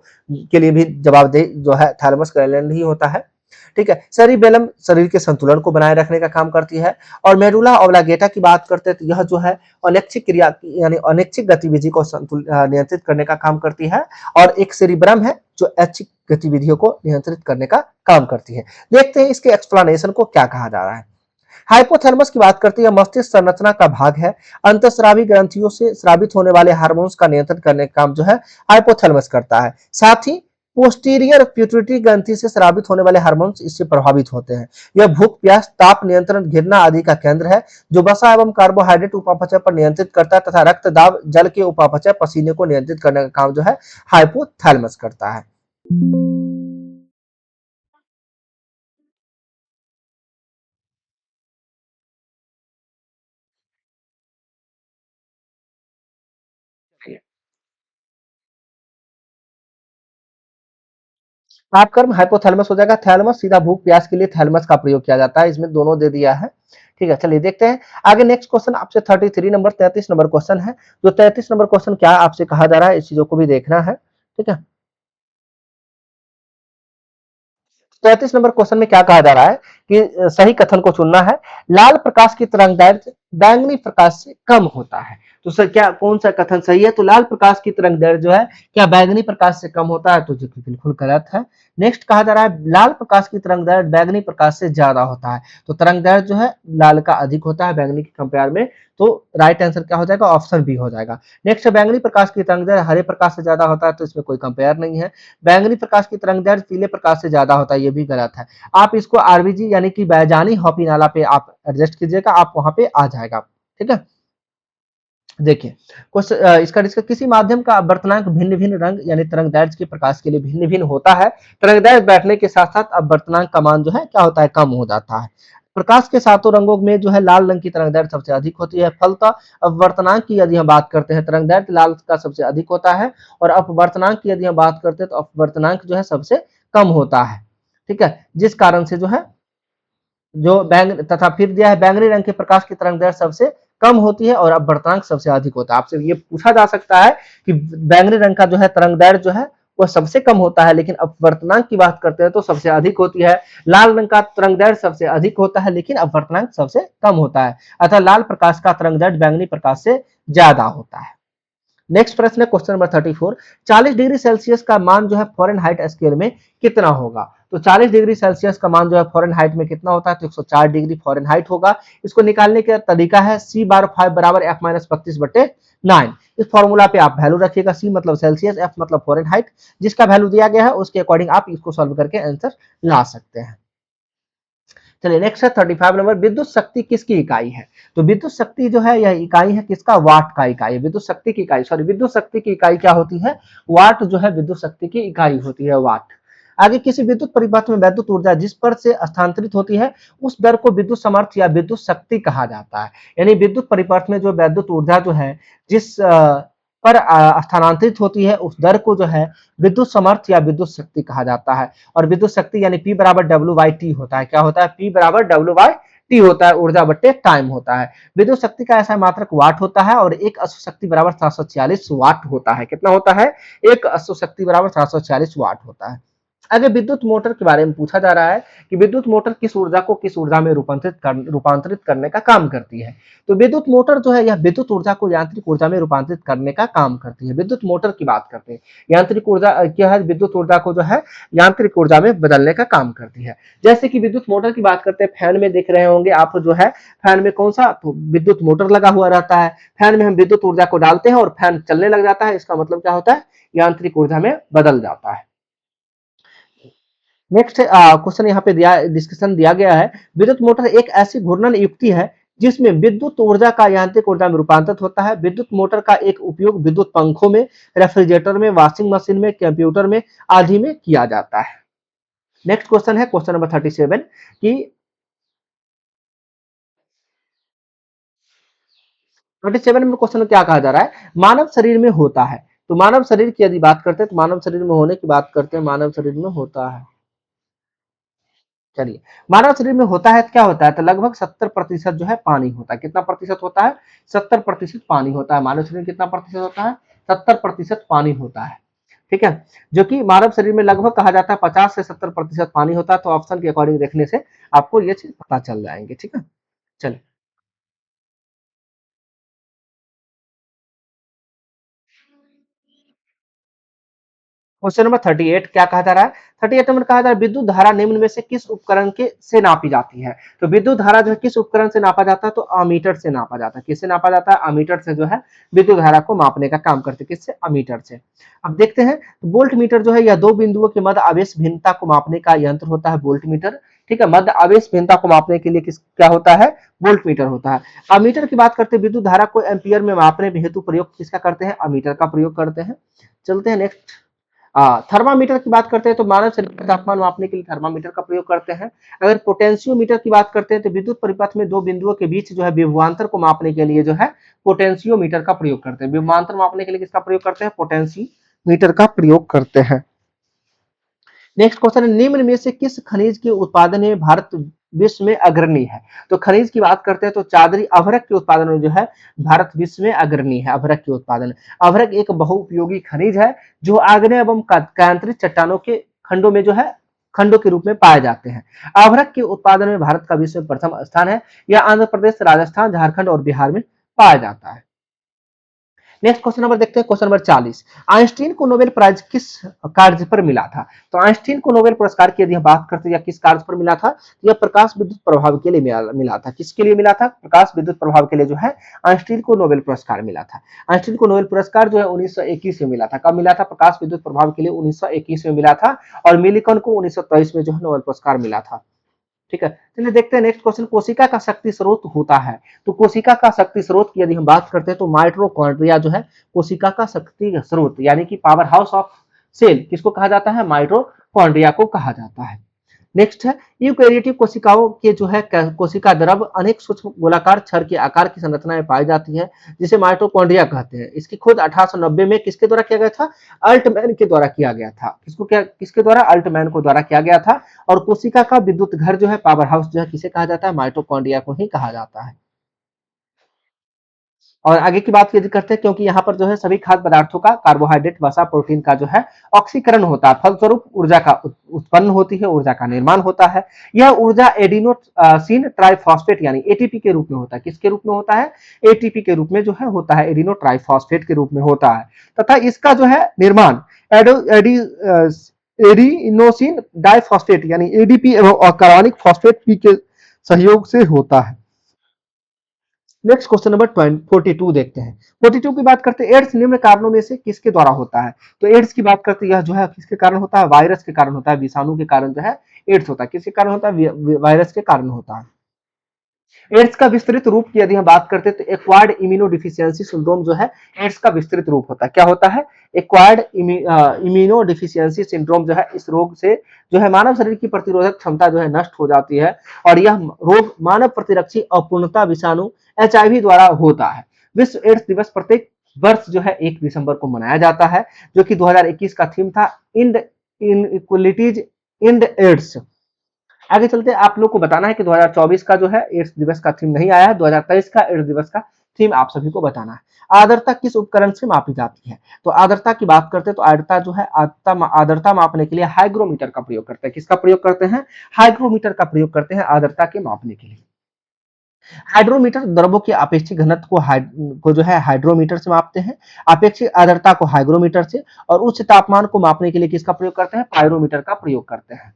के लिए भी जवाबदेह जो है थैलेमस ग्लैंड ही होता है। ठीक है। सेरिबेलम शरीर के संतुलन को बनाए रखने का काम करती है। और मेडुला ऑब्लिगेटा की बात करते हैं तो यह जो है अनैच्छिक क्रिया यानी अनैच्छिक गतिविधि को नियंत्रित करने का काम करती है। और एक सेरिब्रम है जो ऐच्छिक गतिविधियों को नियंत्रित करने का काम करती है। देखते हैं इसके एक्सप्लेनेशन को क्या कहा जा रहा है। हाइपोथैलेमस की बात करते हैं, मस्तिष्क संरचना का भाग है। अंतःस्रावी ग्रंथियों से स्रावित होने वाले हार्मोन्स का नियंत्रण करने का काम जो है हाइपोथैलेमस करता है। साथ ही पोस्टीरियर पिट्यूटरी ग्रंथि से स्रावित होने वाले हार्मोन्स इससे प्रभावित होते हैं। यह भूख प्यास ताप नियंत्रण घृणा आदि का केंद्र है, जो वसा एवं कार्बोहाइड्रेट उपापचय पर नियंत्रित करता है तथा रक्त दाब जल के उपापचय पसीने को नियंत्रित करने का काम जो है हाइपोथैलेमस करता है। पाप कर्म हाइपोथैलेमस हो जाएगा। थैलेमस सीधा भूख प्यास के लिए थैलेमस का प्रयोग किया जाता है। इसमें दोनों दे दिया है। ठीक है, चलिए देखते हैं आगे। नेक्स्ट क्वेश्चन आपसे 33 नंबर 33 नंबर क्वेश्चन है। जो 33 नंबर क्वेश्चन क्या आपसे कहा जा रहा है, इस चीजों को भी देखना है। ठीक है। 33 नंबर क्वेश्चन में क्या कहा जा रहा है कि सही कथन को चुनना है। लाल प्रकाश की तरंगदैर्घ्य बैंगनी प्रकाश से कम होता है। तो सर क्या कौन सा कथन सही है? तो लाल प्रकाश की तरंगदैर्घ्य जो है क्या बैंगनी प्रकाश से कम होता है? तो जो कि बिल्कुल गलत है। नेक्स्ट कहा जा रहा है लाल प्रकाश की तरंगदैर्घ्य बैंगनी प्रकाश से ज्यादा होता है। तो तरंगदैर्घ्य जो है लाल का अधिक होता है बैंगनी के कंपेयर में। तो राइट आंसर क्या हो जाएगा? ऑप्शन बी हो जाएगा। नेक्स्ट बैंगनी प्रकाश की तरंगदैर्घ्य हरे प्रकाश से ज्यादा होता है, तो इसमें कोई कंपेयर नहीं है। बैंगनी प्रकाश की तरंगदैर्घ्य पीले प्रकाश से ज्यादा होता है, ये भी गलत है। आप इसको आरबीजी यानी कि बैजानी हॉपी नाला पे आप एडजस्ट कीजिएगा, आप वहां पे आ जाएगा। ठीक है। देखिए क्वेश्चन इसका डिस्कस, किसी माध्यम का अपवर्तनांक भिन्न भिन्न रंग यानी तरंगदैर्घ्य के प्रकाश के लिए भिन्न भिन्न होता है। तरंगदैर्घ्य बैठने के साथ साथ अपवर्तनांक का मान जो है क्या होता है? कम हो जाता है। प्रकाश के सातों रंगों में जो है लाल रंग की तरंगदैर्घ्य सबसे अधिक होती है। फलतः अपवर्तनांक की यदि हम बात करते हैं, तरंगदैर्घ्य लाल का सबसे अधिक होता है। और अपवर्तनांक की यदि हम बात करते हैं तो अपवर्तनांक जो है सबसे कम होता है। ठीक है, जिस कारण से जो है जो बैंग तथा फिर दिया है बैंगनी रंग के प्रकाश की तरंगदैर्घ्य सबसे कम होती है और अपवर्तनांक सबसे अधिक होता है। आपसे ये पूछा जा सकता है कि बैंगनी रंग का जो है तरंगदैर्घ्य जो है वह सबसे कम होता है, लेकिन अपवर्तनांक की बात करते हैं तो सबसे अधिक होती है। लाल रंग का तरंगदैर्घ्य सबसे अधिक होता है, लेकिन अपवर्तनांक सबसे कम होता है। अतः लाल प्रकाश का तरंगदैर्घ्य बैंगनी प्रकाश से ज्यादा होता है। नेक्स्ट प्रश्न है क्वेश्चन नंबर 34। 40 डिग्री सेल्सियस का मान जो है फॉरेनहाइट स्केल में कितना होगा? तो 40 डिग्री सेल्सियस का मान जो है फॉरेनहाइट में कितना होता है? तो 104 डिग्री फॉरेनहाइट होगा। इसको निकालने का तरीका है सी बार 5 बराबर एफ माइनस 32/9। इस फॉर्मूला पे आप वैल्यू रखिएगा। सी मतलब सेल्सियस, एफ मतलब फॉरेनहाइट। जिसका वैल्यू दिया गया है उसके अकॉर्डिंग आप इसको सॉल्व करके आंसर ला सकते हैं। चलिए नेक्स्ट है 35 नंबर, विद्युत शक्ति किसकी इकाई है? तो विद्युत शक्ति जो है यह इकाई है किसका? वाट का इकाई। विद्युत शक्ति की इकाई विद्युत शक्ति की इकाई क्या होती है? वाट जो है विद्युत शक्ति की इकाई होती है, वाट। आगे, किसी विद्युत परिपथ में वैद्युत ऊर्जा जिस पर से स्थानांतरित होती है उस दर को विद्युत सामर्थ्य या विद्युत शक्ति कहा जाता है। यानी विद्युत परिपथ में जो वैद्युत ऊर्जा जो है जिस पर स्थानांतरित होती है उस दर को जो है विद्युत सामर्थ्य या विद्युत शक्ति कहा जाता है। और विद्युत शक्ति यानी P बराबर W/T होता है। क्या होता है? P बराबर W/T होता है, ऊर्जा बट्टे टाइम होता है। विद्युत शक्ति का ऐसा मात्रक वाट होता है और एक अश्व शक्ति बराबर 746 वाट होता है। कितना होता है? एक अश्व शक्ति बराबर 746 वाट होता है। आगे विद्युत मोटर के बारे में पूछा जा रहा है कि विद्युत मोटर किस ऊर्जा को किस ऊर्जा में रूपांतरित करने का काम करती है। तो विद्युत मोटर जो है यह विद्युत ऊर्जा को यांत्रिक ऊर्जा में रूपांतरित करने का काम करती है। विद्युत मोटर की बात करते हैं, यांत्रिक ऊर्जा क्या है? विद्युत ऊर्जा को जो है यांत्रिक ऊर्जा में बदलने का काम करती है। जैसे कि विद्युत मोटर की बात करते हैं, फैन में देख रहे होंगे आप जो है, फैन में कौन सा? तो विद्युत मोटर लगा हुआ रहता है। फैन में हम विद्युत ऊर्जा को डालते हैं और फैन चलने लग जाता है। इसका मतलब क्या होता है? यांत्रिक ऊर्जा में बदल जाता है। नेक्स्ट क्वेश्चन यहाँ पे दिया डिस्कशन दिया गया है, विद्युत मोटर एक ऐसी घूर्णन युक्ति है जिसमें विद्युत ऊर्जा का यांत्रिक ऊर्जा में रूपांतरित होता है। विद्युत मोटर का एक उपयोग विद्युत पंखों में, रेफ्रिजरेटर में, वॉशिंग मशीन में, कंप्यूटर में आदि में किया जाता है। नेक्स्ट क्वेश्चन है क्वेश्चन नंबर 37 कि 37 में क्वेश्चन में क्या कहा जा रहा है, मानव शरीर में होता है। तो मानव शरीर की यदि बात करते हैं तो मानव शरीर में होने की बात करते हैं, मानव शरीर में होता है। चलिए, मानव शरीर में होता है तो क्या होता है, तो लगभग 70% जो है पानी होता है। कितना प्रतिशत होता है, 70% पानी होता है। मानव शरीर में कितना प्रतिशत होता है, 70% पानी होता है। ठीक है, जो कि मानव शरीर में लगभग कहा जाता है 50 से 70% पानी होता है। तो ऑप्शन के अकॉर्डिंग देखने से आपको ये चीज पता चल जाएंगे। ठीक है, चलिए क्वेश्चन नंबर 38 क्या कहा जा रहा है, 38 नंबर कहा जा रहा है विद्युत धारा निम्न में से किस उपकरण के से नापी जाती है। तो विद्युत धारा जो है किस उपकरण से नापा जाता है, तो अमीटर से नापा जाता है। किससे नापा जाता है, अमीटर से जो है विद्युत धारा को मापने का काम करते हैं। किससे, अमीटर से। अब देखते हैं वोल्ट मीटर जो है यह दो बिंदुओं के मध्य आवेश भिन्नता को मापने का यंत्र होता है, वोल्ट मीटर। ठीक है, मध्य आवेश भिन्नता को मापने के लिए किस क्या होता है, वोल्ट मीटर होता है। अमीटर की बात करते हैं, विद्युत धारा को एम्पियर में मापने हेतु प्रयोग किसका करते हैं, अमीटर का प्रयोग करते हैं। चलते हैं नेक्स्ट, थर्मामीटर की बात करते हैं तो मानव शरीर का तापमान मापने के लिए थर्मामीटर का प्रयोग करते हैं। अगर पोटेंशियोमीटर की बात करते हैं तो विद्युत परिपथ में दो बिंदुओं के बीच जो है विभवांतर को मापने के लिए जो है पोटेंशियोमीटर का प्रयोग करते हैं। विभवांतर मापने के लिए किसका प्रयोग करते हैं, पोटेंशियोमीटर का प्रयोग करते हैं। नेक्स्ट क्वेश्चन है निम्न में से किस खनिज के उत्पादन में भारत विश्व में अग्रणी है। तो खनिज की बात करते हैं तो चादरी अभ्रक के उत्पादन में जो है भारत विश्व में अग्रणी है। अभ्रक के उत्पादन, अभ्रक एक बहुउपयोगी खनिज है जो आग्नेय एवं कायांतरित चट्टानों के खंडों में जो है खंडों के रूप में पाए जाते हैं। अभ्रक के उत्पादन में भारत का विश्व में प्रथम स्थान है। यह आंध्र प्रदेश, राजस्थान, झारखंड और बिहार में पाया जाता है। नेक्स्ट क्वेश्चन नंबर देखते हैं क्वेश्चन नंबर 40, आइंस्टीन को नोबेल प्राइज किस कार्य पर मिला था। तो आइंस्टीन को नोबेल पुरस्कार की यदि हम बात करते हैं या किस कार्य पर मिला था, तो यह प्रकाश विद्युत प्रभाव के लिए मिला था। किसके लिए मिला था, प्रकाश विद्युत प्रभाव के लिए जो है आइंस्टीन को नोबेल पुरस्कार मिला था। आइंस्टीन को नोबेल पुरस्कार जो है 1921 में मिला था। कब मिला था, प्रकाश विद्युत प्रभाव के लिए 1921 में मिला था। और मिलिकन को 1923 में जो है नोबेल पुरस्कार मिला था। ठीक है, चलिए देखते हैं नेक्स्ट क्वेश्चन, कोशिका का शक्ति स्रोत होता है। तो कोशिका का शक्ति स्रोत की यदि हम बात करते हैं तो माइटोकॉन्ड्रिया जो है कोशिका का शक्ति स्रोत यानी कि पावर हाउस ऑफ सेल किसको कहा जाता है, माइटोकॉन्ड्रिया को कहा जाता है। नेक्स्ट है यूकैरियोटिक कोशिकाओं के जो है कोशिका द्रव अनेक सूक्ष्म गोलाकार छड़ के आकार की संरचना में पाई जाती है जिसे माइटोकॉन्ड्रिया कहते हैं। इसकी खोज 1890 में किसके द्वारा किया गया था, अल्टमैन के द्वारा किया गया था। किसके द्वारा, अल्टमैन को द्वारा किया गया था। और कोशिका का विद्युत घर जो है पावर हाउस जो है किसे कहा जाता है, माइटोकॉन्ड्रिया को ही कहा जाता है। और आगे की बात यदि करते हैं क्योंकि यहाँ पर जो है सभी खाद्य पदार्थों का कार्बोहाइड्रेट, वसा, प्रोटीन का जो है ऑक्सीकरण होता है, फलस्वरूप ऊर्जा का उत्पन्न होती है, ऊर्जा का निर्माण होता है। यह ऊर्जा एडिनोसिन ट्राइफॉस्फेट यानी एटीपी के रूप में होता है। किसके रूप में होता है, एटीपी के रूप में जो है होता है, एडिनो ट्राइफॉस्फेट के रूप में होता है। तथा इसका जो है निर्माण एडिनोसिन डाइफॉस्फेट यानी एडीपी एवं कार्बनिक फॉस्फेट पी के सहयोग से होता है। नेक्स्ट क्वेश्चन नंबर 42 देखते हैं। 42 की बात करते हैं, एड्स निम्न कारणों में से किसके द्वारा होता है। तो एड्स की बात करते हैं यह जो है किसके कारण होता है, वायरस के कारण होता है, विषाणु के कारण जो है एड्स होता है। किसके कारण होता है, वायरस के कारण होता है। एड्स का विस्तृत रूप की यदि हम बात करते हैं तो एक्वायर्ड इम्यूनोडिफिशियंसी सिंड्रोम जो है एड्स का विस्तृत रूप होता है। क्या होता है, एक्वायर्ड इम्यूनोडिफिशियंसी सिंड्रोम जो है इस रोग से जो है मानव शरीर की प्रतिरोधक क्षमता जो है नष्ट हो जाती है और यह रोग मानव प्रतिरक्षी अपूर्णता विषाणु एचआईवी द्वारा होता है। विश्व एड्स दिवस प्रत्येक वर्ष जो है 1 दिसंबर को मनाया जाता है जो कि 2021 का थीम था इंड इनइक्वलिटीज इंड एड्स। आगे चलते आप लोग को बताना है कि 2024 का जो है एड्स दिवस का थीम नहीं आया है, 2023 का एड्स दिवस का थीम आप सभी को बताना है। आर्द्रता किस उपकरण से मापी जाती है। तो आर्द्रता की बात करते हैं तो आर्द्रता जो है आर्द्रता मापने के लिए हाइग्रोमीटर का प्रयोग करते हैं। किसका प्रयोग करते हैं, हाइग्रोमीटर का प्रयोग करते हैं आर्द्रता के मापने के लिए। हाइड्रोमीटर द्रवों के अपेक्षित घनत्व को जो है हाइड्रोमीटर से मापते हैं, अपेक्षित आर्द्रता को हाइग्रोमीटर से, और उच्च तापमान को मापने के लिए किसका प्रयोग करते हैं, पायरोमीटर का प्रयोग करते हैं।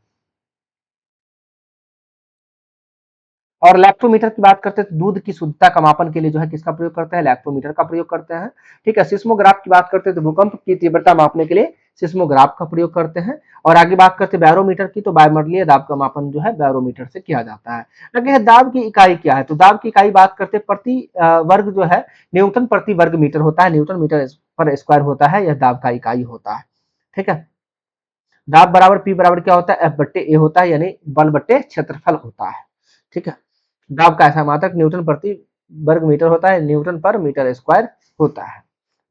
और लैक्टोमीटर की बात करते हैं तो दूध की शुद्धता का मापन के लिए जो है किसका प्रयोग करते हैं, लैक्टोमीटर का प्रयोग करते हैं। ठीक है, सिस्मोग्राफ की बात करते हैं तो भूकंप की तीव्रता मापने के लिए सिस्मोग्राफ का प्रयोग करते हैं। और आगे बात करते हैं बैरोमीटर की, तो वायुमंडलीय दाब का मापन जो है बैरोमीटर से किया जाता है। आगे है दाब की इकाई क्या है, तो दाब की इकाई बात करते हैं प्रति वर्ग जो है न्यूटन प्रति वर्ग मीटर होता है, न्यूटन मीटर पर स्क्वायर होता है, यह दाब का इकाई होता है। ठीक है, दाब बराबर पी बराबर क्या होता है, एफ बट्टे ए होता है, यानी बल बट्टे क्षेत्रफल होता है। ठीक है, दाब का ऐसा मात्रक न्यूटन प्रति वर्ग मीटर होता है, न्यूटन पर मीटर स्क्वायर होता है,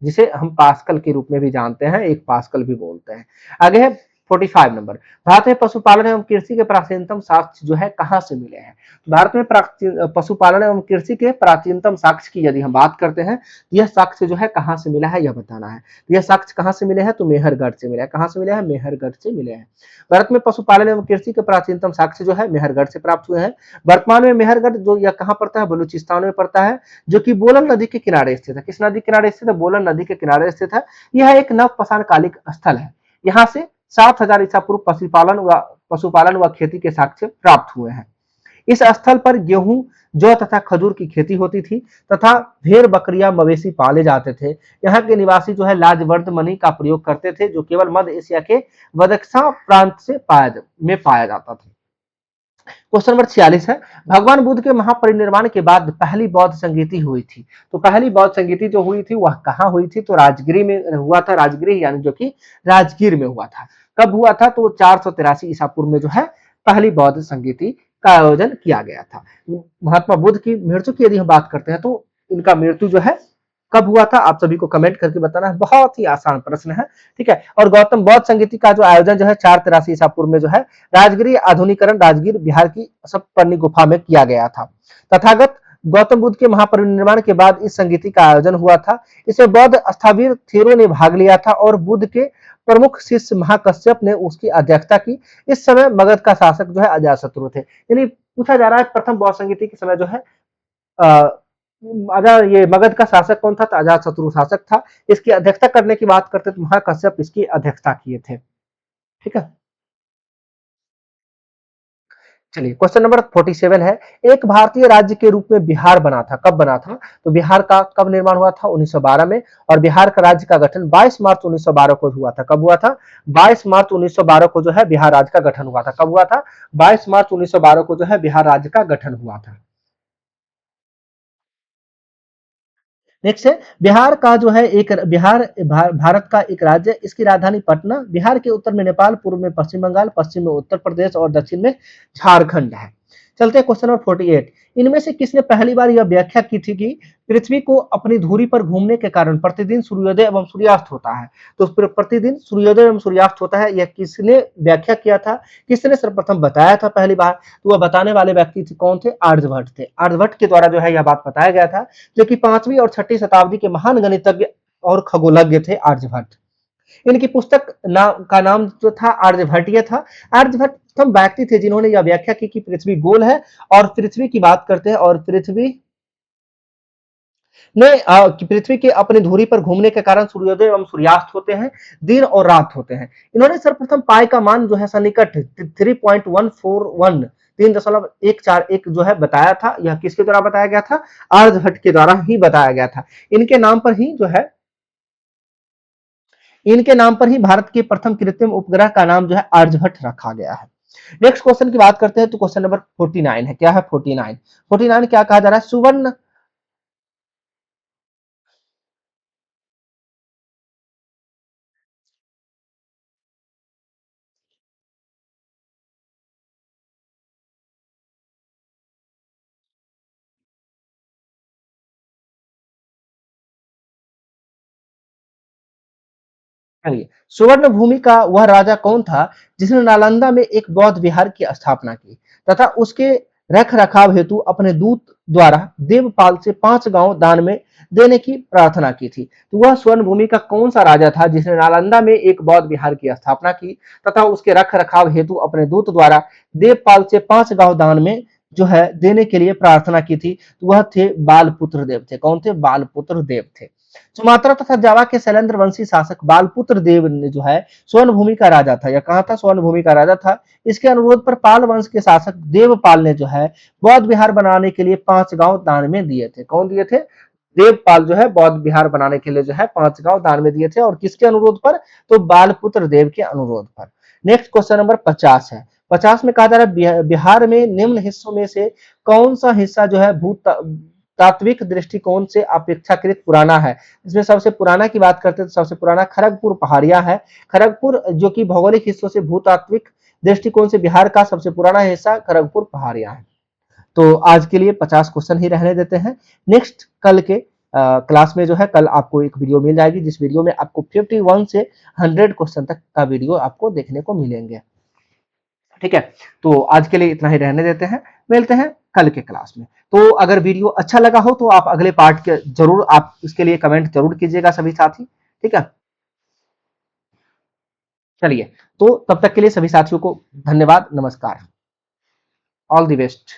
जिसे हम पास्कल के रूप में भी जानते हैं, एक पास्कल भी बोलते हैं। आगे है 45 नंबर, भारत में पशुपालन एवं कृषि के प्राचीनतम साक्ष्य जो है कहां से मिले हैं। भारत में पशुपालन एवं कृषि के प्राचीनतम साक्ष्य की यदि हम बात करते हैं, यह साक्ष्य जो है कहां से मिला है यह बताना है। यह साक्ष्य कहां से मिले हैं, तो मेहरगढ़ से मिला है। कहां से मिले हैं, मेहरगढ़ से मिले हैं। भारत में पशुपालन एवं कृषि के प्राचीनतम साक्ष्य जो है मेहरगढ़ से प्राप्त हुए हैं। वर्तमान में मेहरगढ़ जो यह कहां पड़ता है, बलूचिस्तान में पड़ता है, जो कि बोलन नदी के किनारे स्थित है। किस नदी के किनारे स्थित है, बोलन नदी के किनारे स्थित है। यह एक नवपाषाण कालिक स्थल है। यहाँ से 7000 ईसा पूर्व पशुपालन व खेती के साक्ष्य प्राप्त हुए हैं। इस स्थल पर गेहूं, जौ तथा खजूर की खेती होती थी तथा भेड़, बकरियां, मवेशी पाले जाते थे। यहाँ के निवासी जो है लाजवर्द मणि का प्रयोग करते थे, जो केवल मध्य एशिया के बदख्शां प्रांत से पाया जाता था। क्वेश्चन नंबर 46 है, भगवान बुद्ध के महापरिनिर्वाण के बाद पहली बौद्ध संगीति हुई थी। तो पहली बौद्ध संगीति जो हुई थी वह कहाँ हुई थी, तो राजगिरी में हुआ था। राजगिरी यानी जो कि राजगीर में हुआ था। कब हुआ था, तो 483 ईसा पूर्व में जो है पहली बौद्ध संगीति का आयोजन किया गया था। महात्मा बुद्ध की मृत्यु की यदि हम बात करते हैं, तो इनका मृत्यु जो है कब हुआ था, आप सभी को कमेंट करके बताना है। बहुत ही आसान प्रश्न है। ठीक है, और गौतम बौद्ध संगीति का जो आयोजन जो है 483 ईसा पूर्व में जो है राजगिरी आधुनिकरण राजगीर बिहार की सप्तपर्णी गुफा में किया गया था। तथागत गौतम बुद्ध के महापरिनिर्वाण के बाद इस संगीति का आयोजन हुआ था। इसे बौद्ध स्थविर थेरो ने भाग लिया था और बुद्ध के प्रमुख शिष्य महाकश्यप ने उसकी अध्यक्षता की। इस समय मगध का शासक जो है अजातशत्रु थे। यानी पूछा जा रहा है प्रथम बौद्ध संगीति के समय जो है ये मगध का शासक कौन था, तो अजातशत्रु शासक था। इसकी अध्यक्षता करने की बात करते तो महाकश्यप इसकी अध्यक्षता किए थे। ठीक है, चलिए क्वेश्चन नंबर 47 है, एक भारतीय राज्य के रूप में बिहार बना था, कब बना था, तो बिहार का कब निर्माण हुआ था, 1912 में। और बिहार का राज्य का गठन 22 मार्च 1912 को हुआ था। कब हुआ था, 22 मार्च 1912 को जो है बिहार राज्य का गठन हुआ था। कब हुआ था, 22 मार्च 1912 को जो है बिहार राज्य का गठन हुआ था। नेक्स्ट है, बिहार का जो है एक भारत का एक राज्य, इसकी राजधानी पटना, बिहार के उत्तर में नेपाल, पूर्व में पश्चिम बंगाल, पश्चिम में उत्तर प्रदेश और दक्षिण में झारखंड है। चलते हैं क्वेश्चन नंबर 48, इनमें से किसने पहली बार यह व्याख्या की थी कि पृथ्वी को अपनी धुरी पर घूमने के कारण प्रतिदिन सूर्योदय एवं सूर्यास्त होता है। तो प्रतिदिन सूर्योदय एवं सूर्यास्त होता है, यह किसने व्याख्या किया था, किसने सर्वप्रथम बताया था पहली बार, तो वह बताने वाले व्यक्ति थे कौन थे, आर्यभट्ट थे। आर्यभट्ट के द्वारा जो है यह बात बताया गया था, जो कि 5वीं और 6वीं शताब्दी के महान गणितज्ञ और खगोलज्ञ थे आर्यभट्ट। इनकी पुस्तक का नाम जो था आर्यभट्टीय था। आर्यभट्ट प्रथम व्यक्ति थे जिन्होंने यह व्याख्या की कि पृथ्वी गोल है, और पृथ्वी की बात करते हैं, और पृथ्वी ने पृथ्वी के अपनी धुरी पर घूमने के कारण सूर्योदय एवं सूर्यास्त होते हैं, दिन और रात होते हैं। इन्होंने सर्वप्रथम पाई का मान जो है सन्निकट 3.141 3.141 जो है बताया था। यह किसके द्वारा बताया गया था, आर्यभट्ट के द्वारा ही बताया गया था। इनके नाम पर ही जो है इनके नाम पर ही भारत के प्रथम कृत्रिम उपग्रह का नाम जो है आर्यभट्ट रखा गया है। नेक्स्ट क्वेश्चन की बात करते हैं, तो क्वेश्चन नंबर 49 है। क्या है 49 क्या कहा जा रहा है, सुवर्ण। चलिए, सुवर्ण भूमि का वह राजा कौन था जिसने नालंदा में एक बौद्ध विहार की स्थापना की तथा उसके रख रखाव हेतु अपने दूत द्वारा देवपाल से 5 गांव दान में देने की प्रार्थना की थी। तो वह स्वर्ण भूमि का कौन सा राजा था जिसने नालंदा में एक बौद्ध विहार की स्थापना की तथा उसके रख रखाव हेतु अपने दूत द्वारा देवपाल से 5 गांव दान में जो है देने के लिए प्रार्थना की थी। तो वह थे बालपुत्र देव थे। कौन थे, बालपुत्र देव थे। सुमात्रा तथा जावा के शैलेंद्र वंशी शासक बालपुत्र देव ने जो है स्वर्ण भूमि का राजा था। यह कहा था, स्वर्ण भूमि का राजा था। इसके अनुरोध पर पाल वंश के शासक देवपाल ने जो है बौद्ध विहार बनाने के लिए 5 गांव दान में दिए थे। कौन दिए थे, देवपाल जो है बौद्ध विहार बनाने के लिए जो है 5 गांव दान में दिए थे, और किसके अनुरोध पर, तो बालपुत्र देव के अनुरोध पर। नेक्स्ट क्वेश्चन नंबर 50 है। 50 में कहा जा रहा है बिहार में निम्न हिस्सों में से कौन सा हिस्सा जो है भूत तात्विक दृष्टिकोण से अपेक्षाकृत पुराना है। इसमें सबसे पुराना की बात करते हैं तो सबसे पुराना खड़गपुर पहाड़िया है। खड़गपुर जो कि भौगोलिक हिस्सों से भूतात्विक दृष्टिकोण से बिहार का सबसे पुराना हिस्सा खड़गपुर पहाड़िया है। तो आज के लिए 50 क्वेश्चन ही रहने देते हैं। नेक्स्ट कल के क्लास में जो है कल आपको एक वीडियो मिल जाएगी, जिस वीडियो में आपको 51 से 100 क्वेश्चन तक का वीडियो आपको देखने को मिलेंगे। ठीक है, तो आज के लिए इतना ही रहने देते हैं, मिलते हैं कल के क्लास में। तो अगर वीडियो अच्छा लगा हो तो आप अगले पार्ट के जरूर आप इसके लिए कमेंट जरूर कीजिएगा सभी साथी। ठीक है, चलिए, तो तब तक के लिए सभी साथियों को धन्यवाद, नमस्कार, ऑल द बेस्ट।